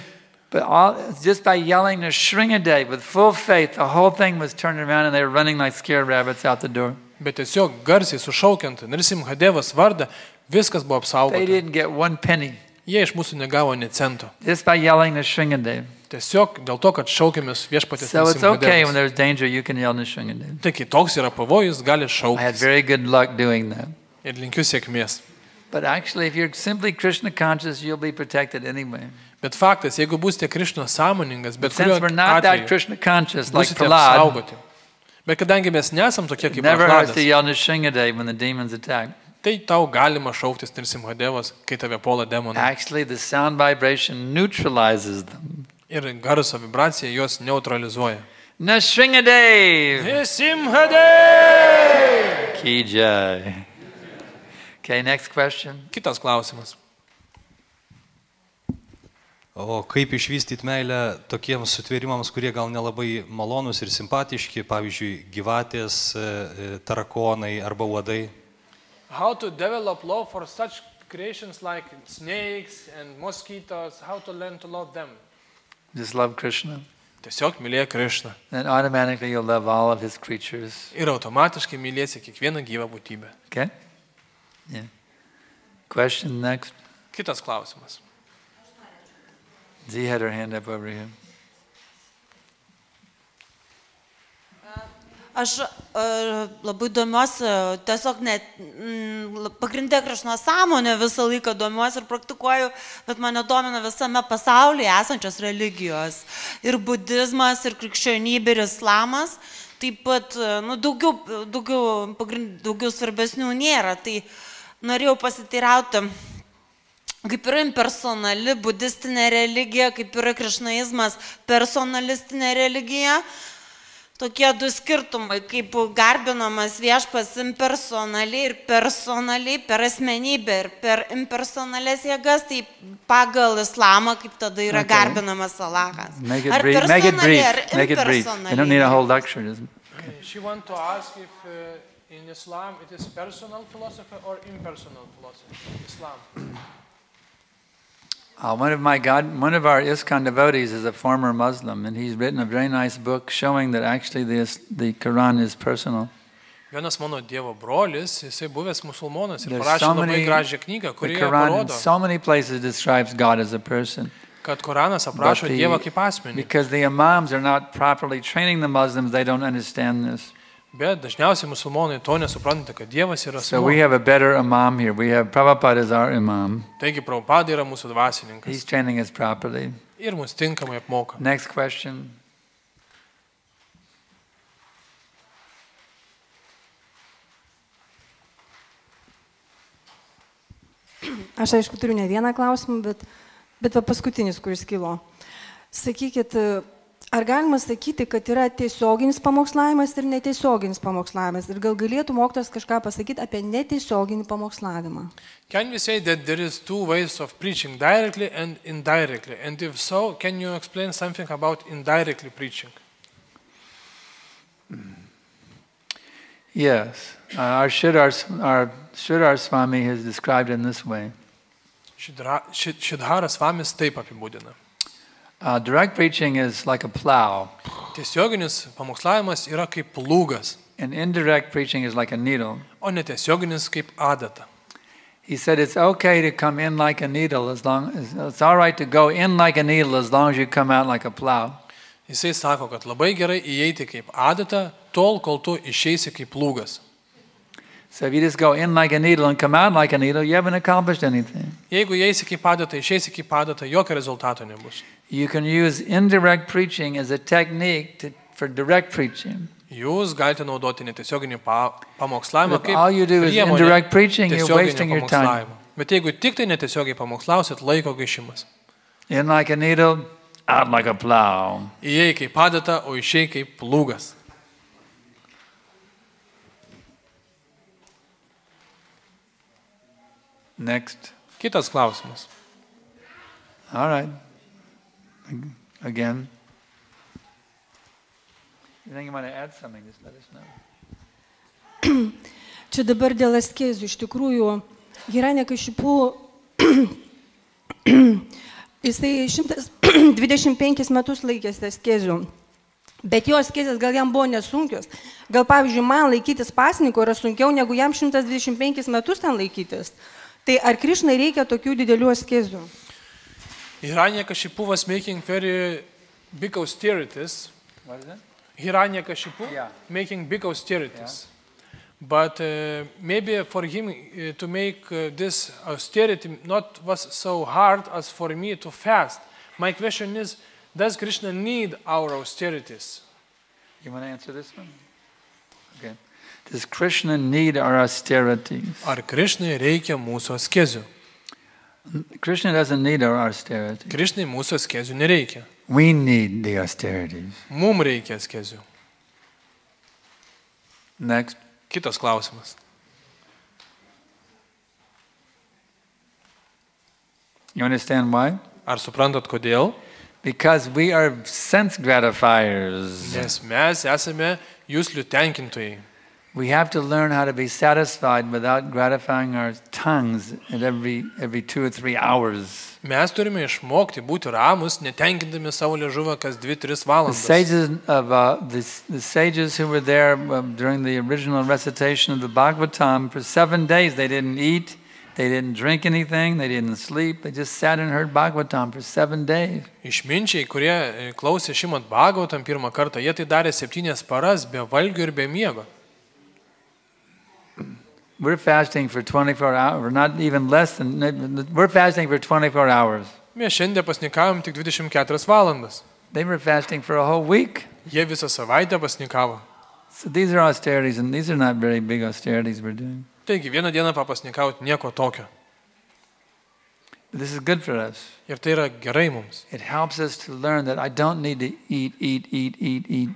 But just by yelling Nrsimhadev with full faith, the whole thing was turned around and they were running like scared rabbits out the door. Bet tiesiog garsiai sušaukiant Nrsimhadevos vardą, viskas buvo They apsaugota. didn't get 1 penny. Jie iš mūsų negavo nė cento. Just by yelling Nrsimhadev. Tiesiog dėl to, kad šaukėmės viešpatės So it's okay when Nrsimhadevos. there's danger, you can yell Nrsimhadev. Tai kai toks yra pavojus, gali I had šauktis. very good luck doing that. Ir linkiu sėkmės. But actually, if you're simply Krishna conscious, you'll be protected anyway. Bet faktas, jeigu būsite Krišnos sąmoningas, bet But since we're not that kuriuo Krishna conscious, like būsite Prahlad, apsaugoti. Bet kadangi mes nesam tokie it kaip never hurts to Prahladas, yell Nrsimhadev when the demons attack. tai tau galima šauktis Nrsimhadevos, kai tave puola demonai. Actually, the sound vibration neutralizes them. Ir garso vibracija juos neutralizuoja. Nrsimhadev! Nrsimhadev! Ki jai. Okay, next question. Kitas klausimas. O kaip išvystyti meilę tokiems sutvėrimams, kurie gal nelabai malonus ir simpatiški, pavyzdžiui, gyvatės, tarakonai arba uodai? How to develop love for such creations like snakes and mosquitoes, how to learn to love them? Just love Krishna. Tiesiog mylėk Krišną. Then automatically you'll love all of his creatures. Ir automatiškai mylėsi kiekvieną gyvą būtybę. Okay? Yeah. Question next. Kitas klausimas. Z had her hand up over here. Aš labai domiuosi, tiesiog net pagrindė Krišnos sąmonė visą laiką domiuosi ir praktikuoju, bet mane domina visame pasaulyje esančios religijos. Ir budizmas, ir krikščionybė, ir islamas. Taip pat daugiau svarbesnių nėra. Tai norėjau pasiteirauti, kaip yra impersonali budistinė religija, kaip yra krišnaizmas personalistinė religija. Tokie 2 skirtumai, kaip garbinamas viešpas impersonaliai ir personaliai per asmenybę ir per impersonalės jėgas, tai pagal islamą, kaip tada yra garbinamas Alachas. Make it Ar brief. Make it personaliai, brief. ar Make it brief. You don't need a whole lecture. Just... She want to ask if in Islam it is personal philosophy or impersonal philosophy. Islam. One of our ISKCON devotees is a former Muslim, and he's written a very nice book showing that actually the Quran is personal. Vienas mano Dievo brolis, jisai buvęs musulmonas ir There's parašė so labai many, gražią knygą, the kurioje Quran in parodo, so many places describes God as a person. kad Koranas aprašo But Dievą kaip asmenį. because the imams are not properly training the Muslims, they don't understand this. Bet dažniausiai musulmonai to nesupranta, kad Dievas yra So asmuo. we have a better imam here. We have Prabhupada as our imam. Taigi Prabhupada yra mūsų dvasininkas. He's training us properly. Ir mus tinkamai apmoka. Next question. Aš aišku turiu ne vieną klausimą, bet va paskutinis, kuris kilo. Sakykit, ar galima sakyti, kad yra tiesioginis pamokslavimas ir netiesioginis pamokslavimas? Ir gal galėtų mokytojas kažką pasakyti apie netiesioginį pamokslavimą? Can we say that there is 2 ways of preaching, directly and indirectly? And if so, can you explain something about indirectly preaching? Yes. Our Sridhar Swami has described it in this way. Šidharas Svamis taip apibūdina. Direct preaching is like a plow. Tiesioginis pamokslavimas yra kaip plūgas, And indirect preaching is like a needle. o netiesioginis kaip adata. He said it's okay to come in like a needle as long as it's all right to go in like a needle as long as you come out like a plow. Jisai sako, kad labai gerai įeiti kaip adata, tol kol tu išeisi kaip plūgas. So if you just go in like a needle and come out like a needle, you haven't accomplished anything. Jeigu įeisi kaip adata, išeisi kaip adata, jokio rezultato nebus. You can use indirect preaching as a technique for direct preaching. Jūs galite naudoti netiesioginį pamokslavimą If all you do is indirect preaching, you're wasting your time. Bet jeigu tik tai netiesiogiai pamokslausit, laiko gaišimas. In like a needle, out like a plow. Įėjai kaip adata, o išėjai kaip plūgas. Next. Kitas klausimas. All right. Again. You think you want to add something, just let us know. Čia dabar dėl askezių. Iš tikrųjų, Hiranyakashipu, jisai 125 metus laikėsi askezių. Bet jo askezės gal jam buvo nesunkios. Gal, pavyzdžiui, man laikytis pasninko yra sunkiau, negu jam 125 metus ten laikytis. Tai ar Krišnai reikia tokių didelių askezių? Hiranyakashipu was making very big austerities. What is it? Hiranyakashipu making big austerities. But maybe for him to make this austerity not was so hard as for me to fast. My question is, does Krishna need our austerities? You want to answer this one? Okay. Does Krishna need our austerities? Ar Krishnai reikia mūsų askezių? Krishna doesn't need our austerity. Krishnai mūsų askezių nereikia. We need the austerities. Mums reikia askezių. Next. Kitas klausimas. You understand why? Ar suprantat kodėl? Because we are sense gratifiers. Nes mes esame juslių tenkintojai. We have to learn how to be satisfied without gratifying our tongues at every 2 or 3 hours. Mes turime išmokti būti ramus, netenkindami savo liežuvą kas 2-3 The valandas. sages the sages who were there during the original recitation of the Bhagavatam, for 7 days they didn't eat, they didn't drink anything, they didn't sleep, they just sat and heard Bhagavatam for 7 days. Išminčiai, kurie klausė Šrimad Bhagavatam pirmą kartą, jie tai darė 7 paras be valgio ir be miego. We're fasting for 24 hours, not even less than, we're fasting for 24 hours. Mes šiandien pasnikavom tik 24 valandas. They were fasting for a whole week. Jie visą savaitę pasnikavo. So these are austerities, and these are not very big austerities we're doing. Taigi vieną dieną papasnikauti nieko tokio. This is good for us. Ir tai yra gerai mums. It helps us to learn that I don't need to eat.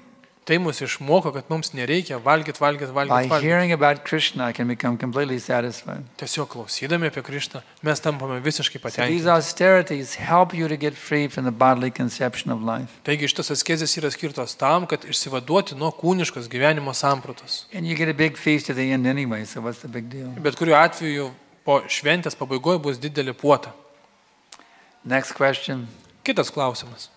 Tai mus išmoko, kad mums nereikia valgyti. By hearing about Krishna, I can become completely satisfied. Tiesiog klausydami apie Krishną, mes tampame visiškai So these patenkinti. austerities help you to get free from the bodily conception of life. Taigi šitos askezės yra skirtos tam, kad išsivaduoti nuo kūniškos gyvenimo sampratos. And you get a big feast at the end anyway, so what's the big deal? Bet kuriuo atveju po šventės pabaigoje bus didelė puota. Next question. Kitas klausimas.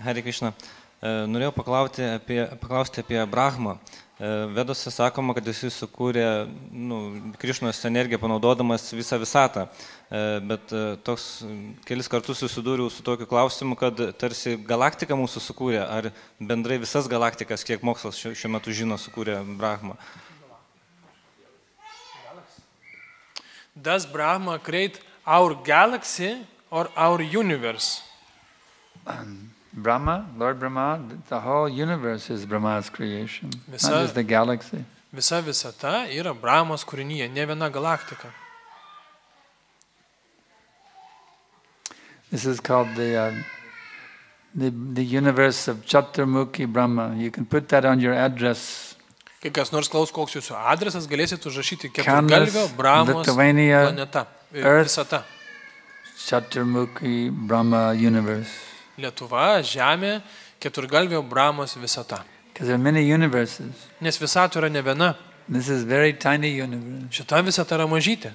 Hare Krishna. Norėjau paklausti apie Brahmą. Vedose sakoma, kad jis sukūrė Krišnos energiją panaudodamas visą visatą. Bet toks kelis kartus susidūriau su tokiu klausimu, kad tarsi galaktika mūsų sukūrė, ar bendrai visas galaktikas, kiek mokslas šiuo metu žino, sukūrė Brahmą. Does Brahma create our galaxy or our universe? Brahma, Lord Brahma, the whole universe is Brahma's creation, not just the galaxy. Visa visata yra Brahmos kūrinyje, ne viena galaktika. This is called the universe of Chaturmukhi Brahma. You can put that on your address. Kai kas nors klaus, koks jūsų adresas, galėsite užrašyti keturgalvio Brahmos planeta. Visata. Chaturmukhi Brahma universe. Lietuva, Žemė, keturgalvio Brahmos visata. Because there are many universes. Nes visatų yra ne viena. This is very tiny universe. Šita visata yra mažytė.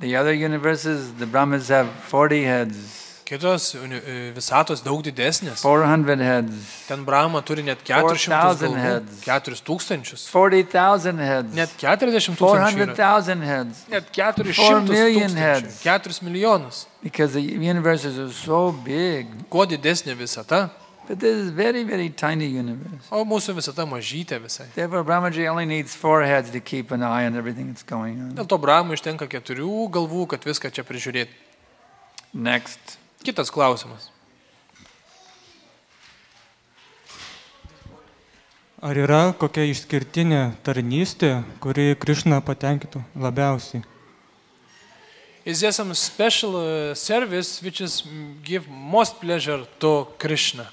The other universes, the Brahmas have 40 heads. Kitos visatos daug didesnės. 400 heads. Ten Brahma turi net 400 galvų, 4000. 40,000 heads. Net 40,000. 400,000 heads. Net 400 4 million heads. 4 milijonus. Because the universes are so big. Kuo didesnė visata. But this is very, very tiny universe. O mūsų visata mažytė visai. Therefore, Brahmaji only needs 4 heads to keep an eye on everything that's going on. Dėl to Brahmai užtenka 4 galvų, kad viską čia prižiūrėti. Next. Kitas klausimas. Ar yra kokia išskirtinė tarnystė, kuri Krishna patenkintų labiausiai? Is there some special service which is give most pleasure to Krishna?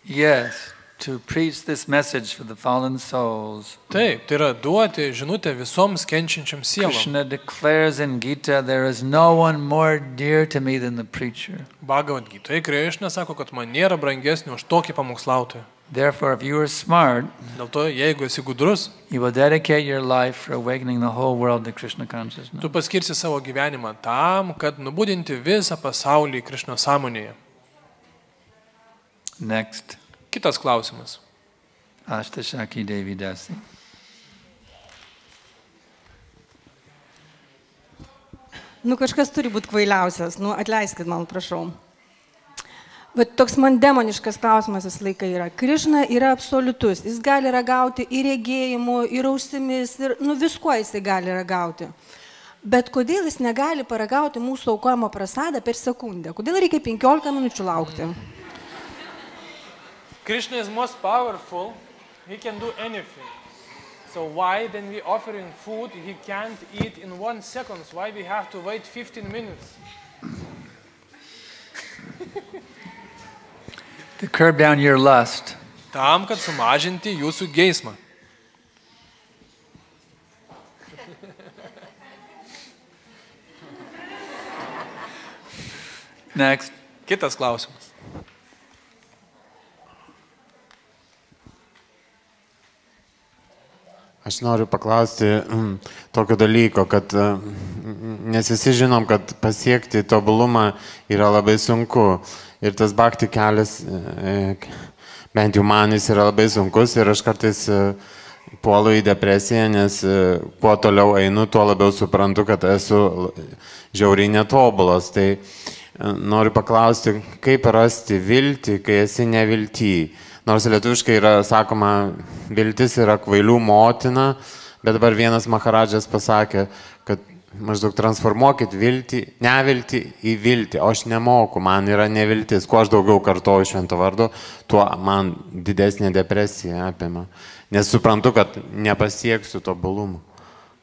Yes. to preach this message for the fallen souls. Taip, tai yra duoti žinutę visoms kenčiančiams sieloms. Krishna declares in Gita, there is no one more dear to me than the preacher. Bhagavad Gita, Krishna sako, kad man nėra brangesnio už tokį pamokslautoją. Therefore, if you are smart, Dėl to, jeigu esi gudrus, you will dedicate your life for awakening the whole world to Krishna consciousness. tu paskirsi savo gyvenimą tam, kad nubudinti visą pasaulį Krishna sąmonėje. Next. Kitas klausimas. Ashtashaki Devi Dasi. Nu, kažkas turi būti kvailiausias. Nu, atleiskit man, prašau. Bet toks man demoniškas klausimas visą laiką yra. Krišna yra absoliutus. Jis gali ragauti ir regėjimu, ir ausimis, ir viskuo jisai gali ragauti. Bet kodėl jis negali paragauti mūsų aukojimo prasadą per sekundę? Kodėl reikia 15 minučių laukti? Krishna is most powerful. He can do anything. So why then we offering food he can't eat in 1 second? Why we have to wait 15 minutes? To curb down your lust. Tam, kad sumažinti jūsų geismą. Next. Kitas klausimas. Aš noriu paklausti tokio dalyko, kad nes visi žinom, kad pasiekti tobulumą yra labai sunku. Ir tas bhakti kelias, bent jau man jis yra labai sunkus ir aš kartais puolu į depresiją, nes kuo toliau einu, tuo labiau suprantu, kad esu žiauriai netobulas. Tai noriu paklausti, kaip rasti viltį, kai esi nevilty. Nors lietuviškai yra sakoma, viltis yra kvailių motina, bet dabar vienas Maharadžas pasakė, kad maždaug transformuokit neviltį į viltį, o aš nemoku, man yra neviltis. Kuo aš daugiau kartoju švento vardo, tuo man didesnė depresija apima. Nes suprantu, kad nepasieksiu tobulumo.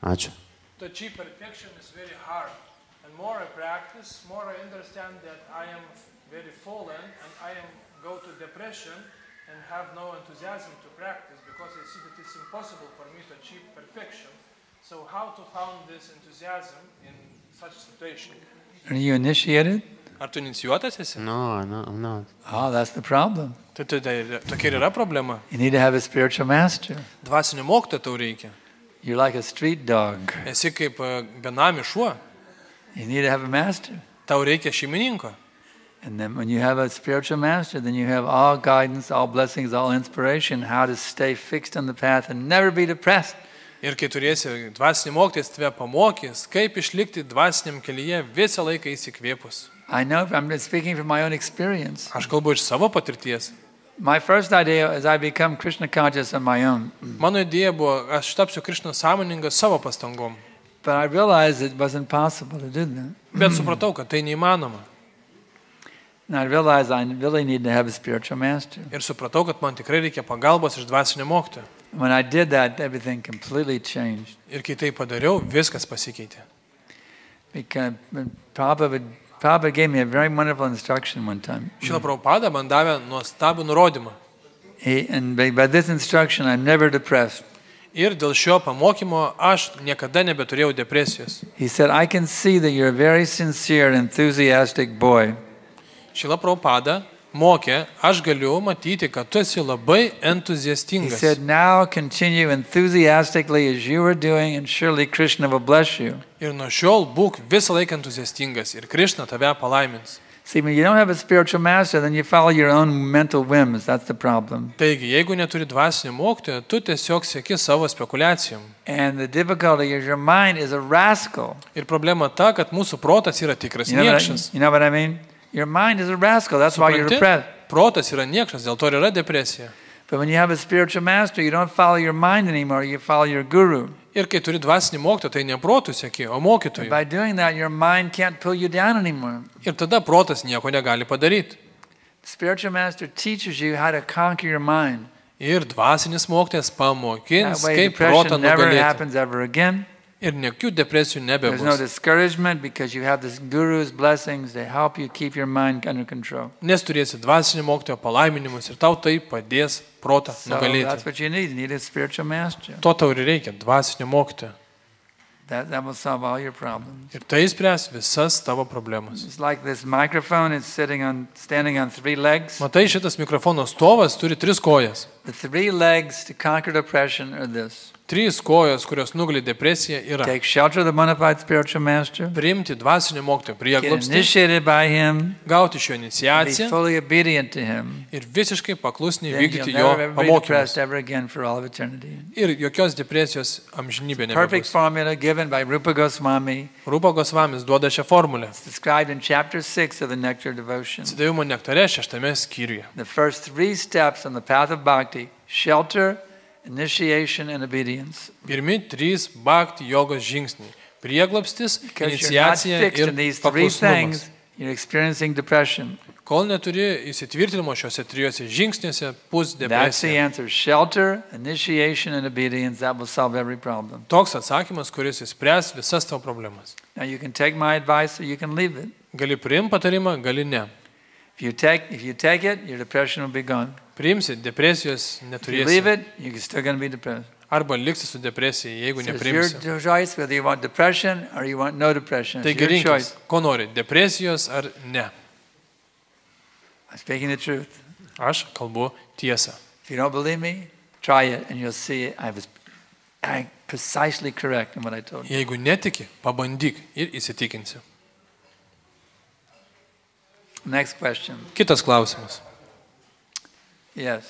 Ačiū. To achieve perfection is very hard. And more I practice, more I understand that I am very fallen and I am go to depression and have no enthusiasm to practice because I see that it's impossible for me to achieve perfection. So how to found this enthusiasm in such a situation? Are you initiated? Ar tu inicijuotas esi? No, I'm not. Oh, that's the problem. Tai tokia yra problema. You need to have a spiritual master. Dvasinio mokytojo tau reikia. You're like a street dog. Esi kaip benamis šuo. You need to have a master. Tau reikia šeimininko. And then when you have a spiritual master, then you have all guidance, all blessings, all inspiration, how to stay fixed on the path and never be depressed. Ir kai turėsi dvasinį mokytoją, jis tave pamokys, kaip išlikti dvasiniam kelyje visą laiką įsikvėpus. I know, I'm speaking from my own experience. Aš kalbu iš savo patirties. My first idea is I become Krishna conscious on my own. Mano idėja buvo, aš tapsiu Krishna sąmoningas savo pastangom. But I realized it wasn't possible to do that. Bet supratau, kad tai neįmanoma. And I realized I really need to have a spiritual master. Ir supratau, kad man tikrai reikia pagalbos iš dvasinio mokytojo. When I did that, everything completely changed. Ir kai tai padariau, viskas pasikeitė. Because Prabhupada gave me a very wonderful instruction one time. Šrila Prabhupada man davė nuostabų nurodymą. And by this instruction, I'm never depressed. Ir dėl šio pamokymo aš niekada nebeturėjau depresijos. He said, I can see that you're a very sincere and enthusiastic boy. Šrila Prabhupada mokė, aš galiu matyti, kad tu esi labai He entuziastingas. said, now continue enthusiastically as you are doing, and surely Krishna will bless you. Ir nuo šiol būk visą laiką entuziastingas ir Krishna tave palaimins. See, when you don't have a spiritual master, then you follow your own mental whims. That's the problem. Taigi, jeigu neturi dvasinio mokytojo, tu tiesiog seki savo spekulacijom. And the difficulty is your mind is a rascal. Ir problema ta, kad mūsų protas yra tikras niekšas. You know what I mean? Your mind is a rascal. That's why you're depressed. Protas yra niekšas, dėl to ir yra depresija. But when you have a spiritual master, you don't follow your mind anymore. You follow your guru. Ir kai turi dvasinį mokytoją, tai ne protų seki, o mokytojų. By doing that, your mind can't pull you down anymore. Ir tada protas nieko negali padaryti. Spiritual master teaches you how to conquer your mind. Ir dvasinis mokytojas pamokins, That way kaip depression protą never nugalėti. happens ever again. Ir jokių depresijų There's no nebebus. discouragement because you have this guru's blessings. They help you keep your mind under control. Nes turėsi dvasinį mokytojo palaiminimus ir tau tai padės protą So that's nugalėti. what you need. You need a spiritual master. To tau ir reikia, dvasinio mokytojo. That will solve all your problems. Ir tai spręs visas tavo problemas. It's like this microphone is standing on 3 legs. Matai, šitas mikrofono stovas turi 3 kojas. The 3 legs to conquer depression are this. 3 kojos, kurios nugali depresiją, yra Take shelter of the bona fide spiritual master. priimti dvasinio mokytojo Get prieglobstį, initiated by him. gauti šio Be iniciaciją fully obedient to him. ir visiškai paklusniai Then vykdyti you'll jo never be pamokymus. depressed ever again for all of eternity. Ir jokios depresijos amžinybė Perfect nebebus. formula given by Rupa Goswami. Rupa Gosvamis duoda šią formulę. It's described in chapter 6 of the Nectar Devotion. Atsidavimo nektare 6 skyriuje. The first 3 steps on the path of bhakti: shelter, initiation, and obedience. Pirmi 3 bhakti jogos žingsniai. Prieglobstis, Because you're not iniciacija fixed ir in these 3 paklusnumas. things, you're experiencing depression. Kol neturi įsitvirtinimo šiuose 3 žingsniuose, pus That's the depresija. answer. Shelter, initiation, and obedience. That will solve every problem. Toks atsakymas, kuris įspręs visas tavo problemas. Now you can take my advice or you can leave it. Gali priimti patarimą, gali ne. If you take it, your depression will be gone. Priimsi, depresijos If you leave neturėsi. it, you're still going to be depressed. Arba liksi su depresija, jeigu So it's nepriimsi. your choice whether you want depression or you want no depression. It's Taigi your rinkis, choice. ko nori, depresijos ar ne. I'm speaking the truth. Aš kalbu tiesą. If you don't believe me, try it and you'll see I was precisely correct in what I told you. Jeigu netiki, pabandyk ir įsitikinsi. Next question. Kitas klausimas. Yes.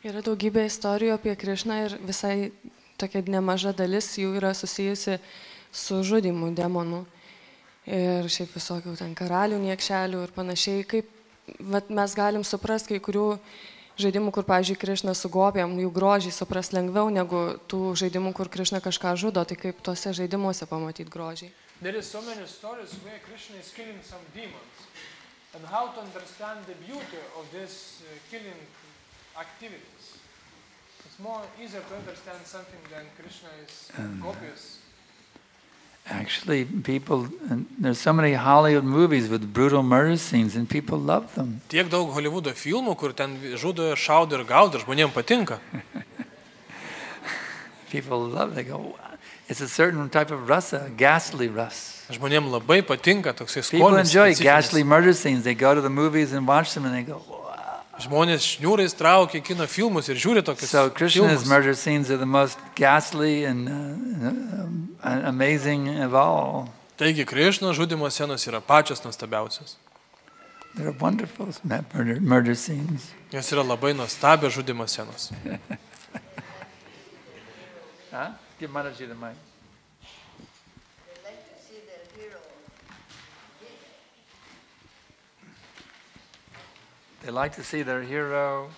Yra daugybė istorijų apie Krišną ir visai tokia nemaža dalis jų yra susijusi su žudimu demonų. Ir šiaip visokių ten karalių, niekšelių ir panašiai. Kaip mes galim suprasti kai kurių žaidimų, kur, pavyzdžiui, Krišną sugobėm, jų grožį supras lengviau negu tų žaidimų, kur Krišna kažką žudo, tai kaip tuose žaidimuose pamatyti grožį. There is so many stories where Krishna is killing some demons. And how to understand the beauty of this killing activities. It's more easier to understand something than Krishna is copious. Actually, there's so many Hollywood movies with brutal murder scenes and people love them. Tiek daug Hollywoodo filmų, kur ten žudo, šaudo ir gaudo, žmonėms patinka. People love, they go, wow. It's a certain type of rasa, ghastly rasa. Žmonėms labai patinka toksai People skonis. enjoy specifinis. ghastly murder scenes. They go to the movies and watch them and they go, wow. Žmonės šniūrais traukia kino filmus ir žiūri tokius So Krishna's filmus. murder scenes are the most ghastly and amazing of all. Taigi Krišno žudimo scenos yra pačios nuostabiausios. They're wonderful murder scenes. Jos yra labai nuostabios žudimo scenos. Huh? Give Mataji the mic. They like to see their hero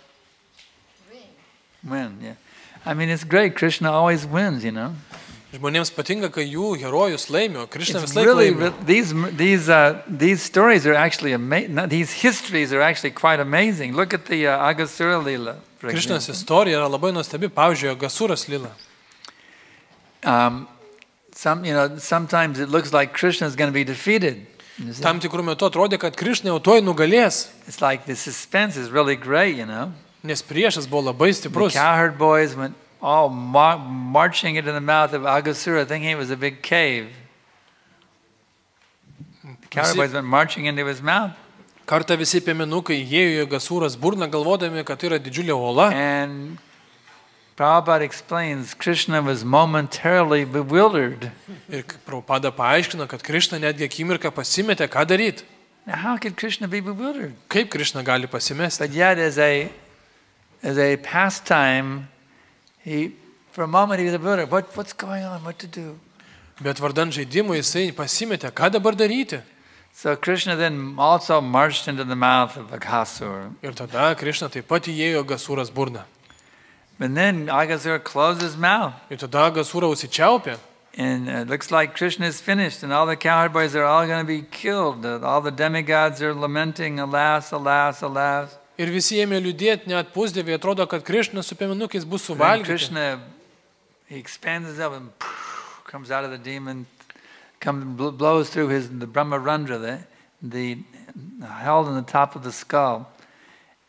win. Yeah. I mean, it's great. Krishna always wins, you know. Žmonėms patinka, kai jų herojus laimi, o Krišna It's vis laik really, laimi. these stories are actually amazing. These histories are actually quite amazing. Look at the Agasura Lila, for Krišnos example. istorija yra labai nuostabi, pavyzdžiui, Agasuras lila. Sometimes it looks like Krishna is going to be defeated. You see? Tam tikrų metų atrodė, kad Krišna jau tuoj nugalės, It's like the suspense is really great, you know. nes priešas buvo labai The stiprus. cowherd boys went all marching into the mouth of Agasura, thinking it was a big cave. The cowherd boys went marching into his mouth. Kartą visi piemenukai įėjo į Agasūros burną, galvodami, kad tai yra didžiulė uola. And Prabhupada explains Krishna was momentarily bewildered. Ir Prabhupada paaiškino, kad Krišna netgi akimirką pasimetė, ką daryti. Now, how could Krishna be bewildered? Kaip Krišna gali pasimesti? But yet, as a pastime, for a moment he was bewildered. What's going on? What to do? Bet vardant žaidimui jisai pasimetė, ką dabar daryti. So Krishna then also marched into the mouth of Aghasura. Ir tada Krišna taip pat įėjo į Agasūros burną. But then Aghasura closed his mouth. Ir tada Agasūra užsičiaupė. And it looks like Krishna is finished, and all the cowherd boys are all going to be killed. All the demigods are lamenting, alas, alas, alas. Ir visi ėmė liūdėti, net pusdieviai, atrodo, kad Krišna su piemenukais bus Then suvalgyti. Krishna, he expands himself and comes out of the demon, blows through the Brahmarandra, the held on the top of the skull,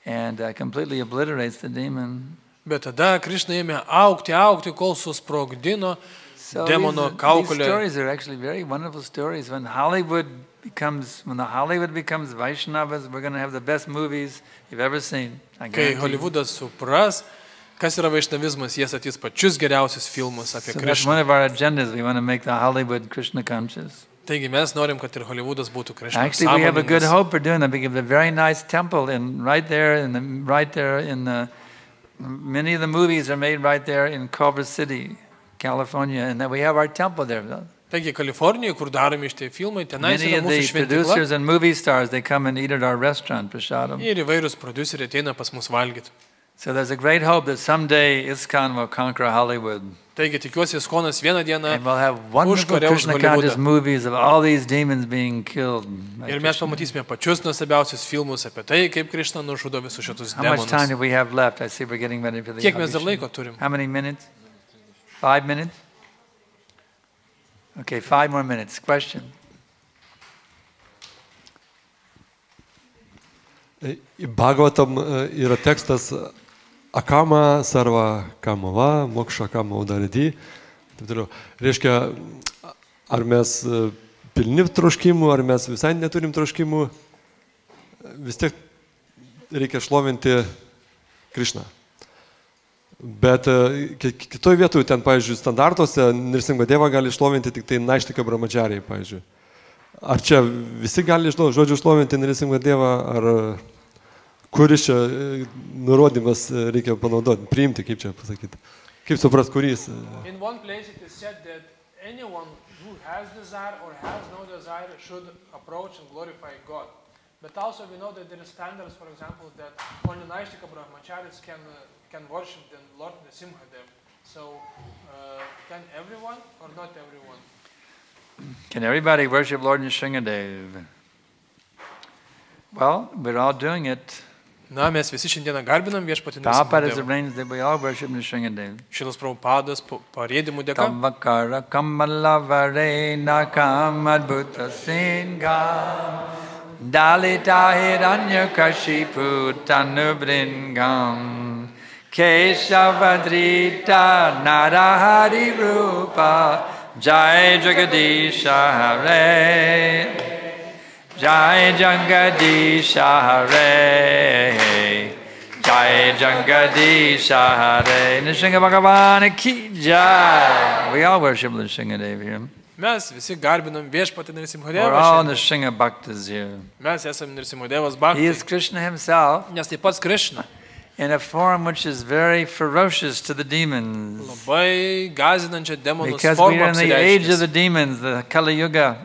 and completely obliterates the demon. Bet tada Krišna ėmė augti, kol susprogdino demono These kaukolę. stories are actually very wonderful stories. When the Hollywood becomes Vaishnavas, we're going to have the best movies you've ever seen. Kai Hollywoodas supras, kas yra vaišnavizmas, jie statys pačius geriausius filmus apie So that's Krišną. one of our agendas. We want to make the Hollywood Krishna conscious. Taigi mes norim, kad ir Hollywoodas būtų Krišna Actually, we have a good sąmoningas. hope for doing that. We have a very nice temple right there in many of the movies are made right there in Culver City, California, and then we have our temple there. Taigi Kalifornijoje, kur daromi šitie filmai, tenais Many yra of mūsų the šventykla. producers and movie stars, they come and eat at our restaurant, Prasadam. Ir įvairūs produceriai ateina pas mus valgyti. So there's a great hope that someday ISKCON will conquer Hollywood. Taigi tikiuosi, Iskonas vieną dieną And we'll have wonderful užkariaus Krishna conscious Holivudą. movies of all these demons being killed. Ir mes pamatysime pačius nuostabiausius filmus apie tai, kaip Krišna nužudo visus šitus How much time demonus. do we have left? I see we're getting ready for the Kiek mes dar Abhishek. laiko turim? How many minutes? 5 minutes? Okay, 5 more minutes. Question. Bhagavatam yra tekstas Akama sarva kamava, moksha kama udaridi. Reiškia, ar mes pilni troškimų, ar mes visai neturim troškimų, vis tiek reikia šlovinti Krišną. Bet kitoj vietoje, ten, pavyzdžiui, standartuose Nrsimhadevą gali šlovinti tik tai Naištika Brahmachariai, pavyzdžiui. Ar čia visi gali, žodžiu, šlovinti Nrsimhadevą, ar kuris čia nurodymas reikia panaudoti, priimti, kaip čia pasakyti. Kaip supras, kuris? In one place it is said that anyone who has desire or has no desire should approach and glorify God. But also we know that there are standards, for example, that only Naishtika Brahmacharis can worship the Lord Nrsimhadev. So can everyone or not everyone? Can everybody worship Lord Nrsimhadev? Well, we're all doing it. Na, mes visi šiandieną garbinam viešpatį Prabhupada has Nrsimhadevą. arranged that we all worship Nrsimhadev. Šilas Prabhupadas parėdimų dėka. Tavakara kamalavare nakam adbhuta singam Dalita hiranya kashipu tanubringam Keshavadrita narahari rupa Jai Jagadisha Hare Jai Jagadisha Hare Jai Jagadisha Hare Nrsimha Bhagavana ki Jai. We all worship Nrsimhadev here. Mes visi garbinam viešpatį We're Nrsimhadevą all šiandien. Nrsimha Bhaktas here. Mes esame Nrsimhadevas He Bhaktai. is Krishna himself Nes taip pats Krišna. in a form which is very ferocious to the demons. Labai gazinančią demonus Because we formą are in the age of the apsireiškęs. demons, the Kali Yuga.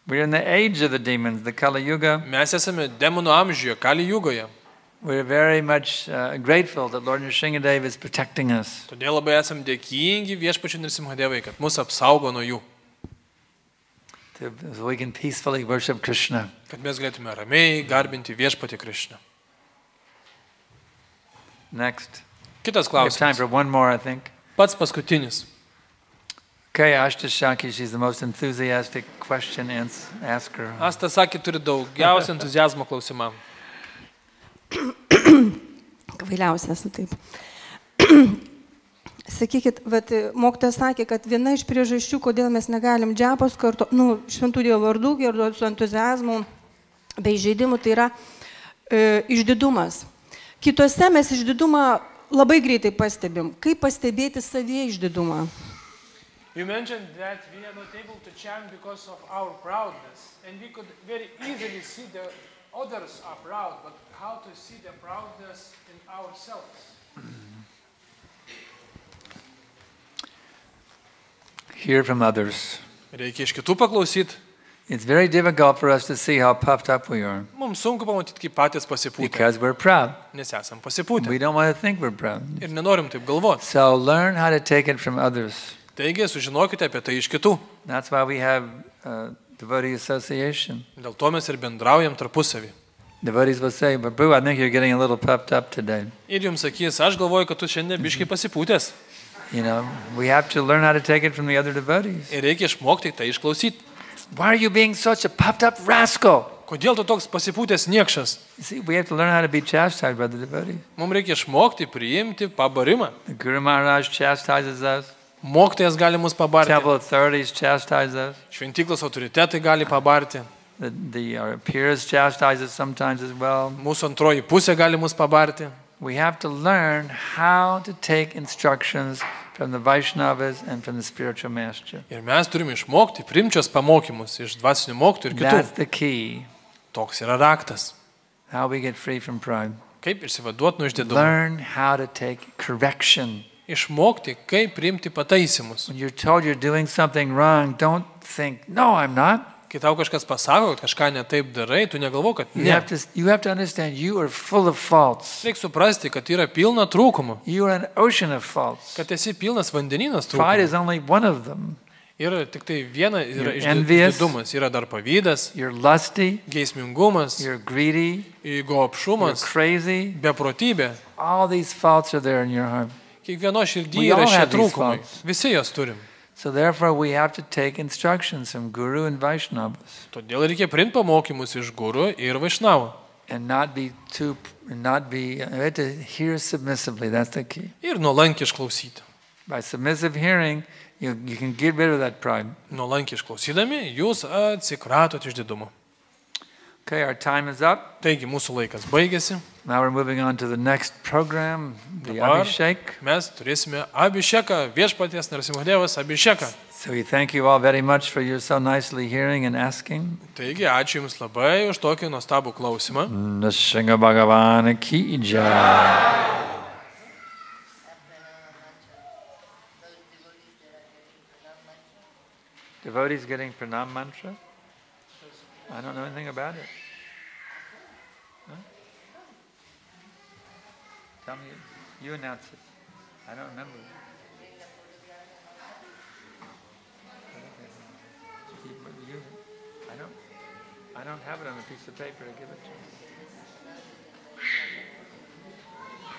We're in the age of the demons, the Kali Yuga. Mes esame demonų amžiuje, Kali Jugoje. We're very much grateful that Lord Nrsimhadev is protecting us. Todėl labai esame dėkingi viešpačiui Nrsimhadevai, kad mus apsaugo nuo jų. So we can peacefully worship Krishna. Kad mes galėtume ramiai garbinti viešpatį Krišną. Next. Kitas We have time klausimas. for one more, I think. Pats paskutinis. Okay, Ashta Shaki, she's the most enthusiastic question asker. Asta sakė, turi daugiausia entuzijazmo klausimam. Kvailiausias, taip. Sakykit, mokytojas sakė, kad viena iš priežasčių, kodėl mes negalim džiapos kartu, šventų Dievo vardų, girdoti su entuziazmu bei žaidimu, tai yra išdidumas. Kitose mes išdidumą labai greitai pastebim. Kaip pastebėti savyje išdidumą? You mentioned that we are not able to chant because of our proudness, and we could very easily see the others are proud, but how to see the proudness in ourselves? Hear from others. Reikia iš kitų paklausyti. It's very difficult for us to see how puffed up we are. Mums sunku pamatyti, kaip patys pasipūtę. Because we're proud. Nes esam pasipūtę. We don't want to think we're proud. Ir nenorim taip galvoti. So learn how to take it from others. Taigi, sužinokite apie tai iš kitų. That's why we have devotee association. Dėl to mes ir bendraujam tarpusavį. Devotees will say, Prabhu, I think you're getting a little puffed up today. Ir jums sakys, aš galvoju, kad tu šiandien biškai pasipūtęs. You know, we have to learn how to take it from the other devotees. Ir reikia išmokti tai išklausyti. Why are you being such a puffed up rascal? Kodėl tu toks pasipūtęs niekšas? You see, we have to learn how to be chastised by the devotees. Mums reikia išmokti, priimti pabarimą. The Guru Maharaj chastises us. Mokytojas gali mus pabarti. Temple authorities chastise us. Šventyklos autoritetai gali pabarti. Our peers chastise us sometimes as well. Mūsų antroji pusė gali mus pabarti. We have to learn how to take instructions from the Vaishnavas and from the spiritual master. Ir mes turime išmokti primčios pamokymus iš dvasinių mokytojų ir kitų. That's the key. Toks yra raktas. How we get free from pride. Kaip išsivaduoti nuo išdidumo. Learn how to take correction. Išmokti, kaip priimti pataisimus. When you're told you're doing something wrong, don't think, no, I'm not. Kai tau kažkas pasako, kad kažką ne taip darai, tu negalvo, kad You ne. have to understand you are full of faults. Reikia suprasti, kad yra pilna trūkumų. You are an ocean of faults. Kad esi pilnas vandeninas Pride trūkumų. is only one of them. Yra tik tai viena yra You're envious. išdidumas. Yra dar pavydas, You're lusty. geismingumas, You're greedy. You're gobšumas, crazy. beprotybė. All these faults are there in your heart. Kiekvieno širdį We yra all šie have these trūkumai. faults. Visi jos turim. So therefore we have to take instructions from Guru and Vaishnavas. Todėl reikia priimti pamokymus iš guru ir vaišnavų. And not be we have to hear submissively, that's the key. Ir nuolankiai išklausyti. By submissive hearing, you can get rid of that pride. Nuolankiai išklausydami, jūs atsikratot išdidumo. Okay, our time is up. Taigi, mūsų laikas baigėsi. Now we're moving on to the next program, the Dabar Abhishek. mes turėsime Abhišeką, viešpaties Narasimhadevas Abhišeką. So we thank you all very much for your so nicely hearing and asking. Taigi, ačiū Jums labai už tokį nuostabų klausimą. Nrsimha Bhagavan ki jai. Devotees getting pranam mantra? I don't know anything about it. Huh? Tell me, you announce it. I don't remember. I don't have it on a piece of paper to give it to you.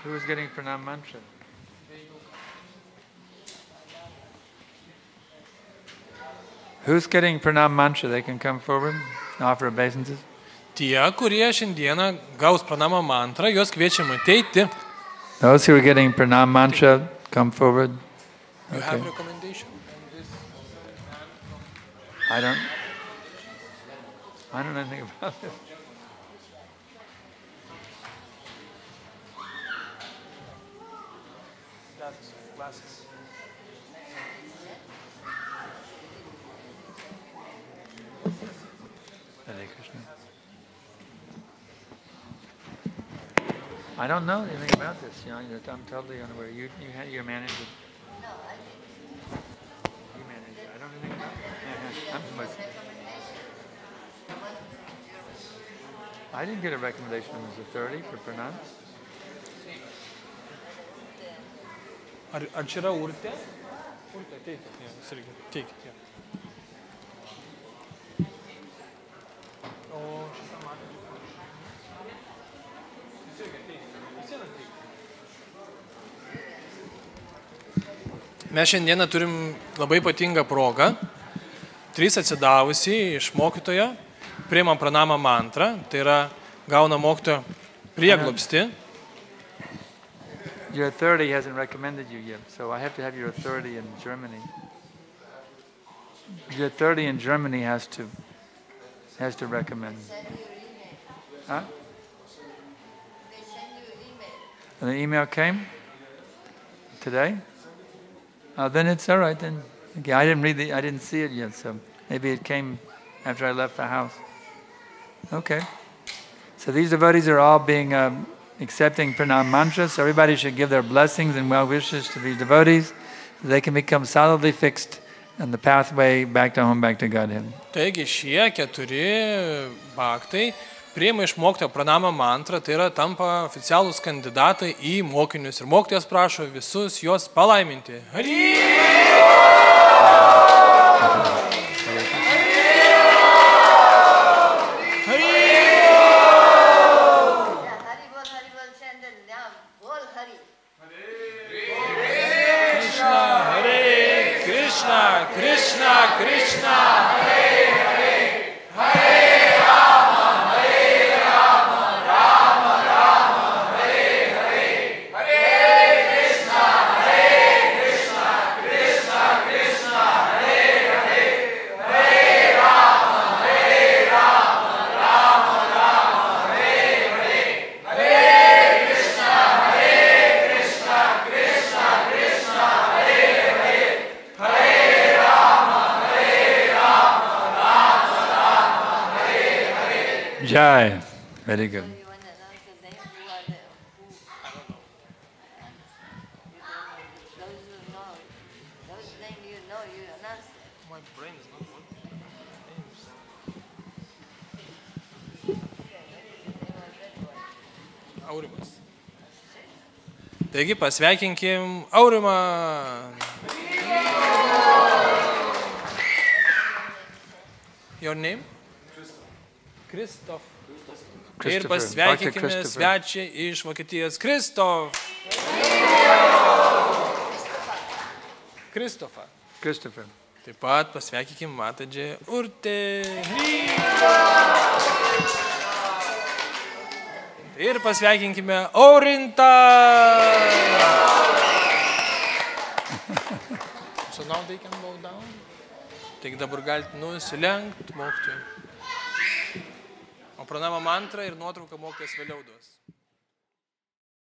Who is getting pranam mantra? Who's getting pranam mantra? They can come forward, offer obeisances. Tie, kurie šiandieną gaus pranamą mantrą, juos kviečiame ateiti. Those who are getting pranam mantra, come forward. You have recommendation? I don't know anything about this. That's glasses. Hare Krishna. I don't know anything about this. You know, I'm totally unaware. You had your manager. You manage it. I don't know anything about it. I'm listening. I didn't get a recommendation from his authority for pranam. Ar čia yra urtė? Urtė, teikit. Jis irgi. Teikit, jo. O šitą matą. Jis irgi teikit. Visi teikit. Mes šiandieną turim labai ypatingą progą. 3 atsidavusi iš mokytojo priimam pranamą mantrą, tai yra gauna mokytojo prieglobstį. Your authority hasn't recommended you yet, so I have to have your authority in Germany. Your authority in Germany has to recommend. Huh? And the email came today. Then it's all right. Then okay, I didn't see it yet, so maybe it came after I left the house. Okay. So these devotees are all being accepting pranam mantra, so everybody should give their blessings and well wishes to these devotees so they can become solidly fixed on the pathway back to home, back to Godhead. Taigi šie 4 bhaktai priima išmoktą pranamą mantrą, tai yra tampa oficialūs kandidatai į mokinius ir mokytojas prašo visus juos palaiminti. Krishna, Krishna, Hare Hare, Hare Rama, Hare Rama, Rama Rama, Hare Hare, Hare Krishna, Krishna, Krishna, Hare Hare, Hare Rama, Rama Rama, Hare Hare, Hare Krishna, Krishna, Krishna, Hare Hare, Hare Rama, Rama Rama, Hare Hare. Jai. Very good. Aurimas. Taigi pasveikinkim Aurimą. Your name? Kristof. Ir pasveikinkime svečią iš Vokietijos Kristof. Kristofą. Christopher. Taip pat pasveikinkim Matadžį Urtė. Ir pasveikinkime Aurintą. So now they can bow down. Taigi dabar galite nusilenkti mokytojui. O pranama mantrą ir nuotrauką mokytojas vėliau duos.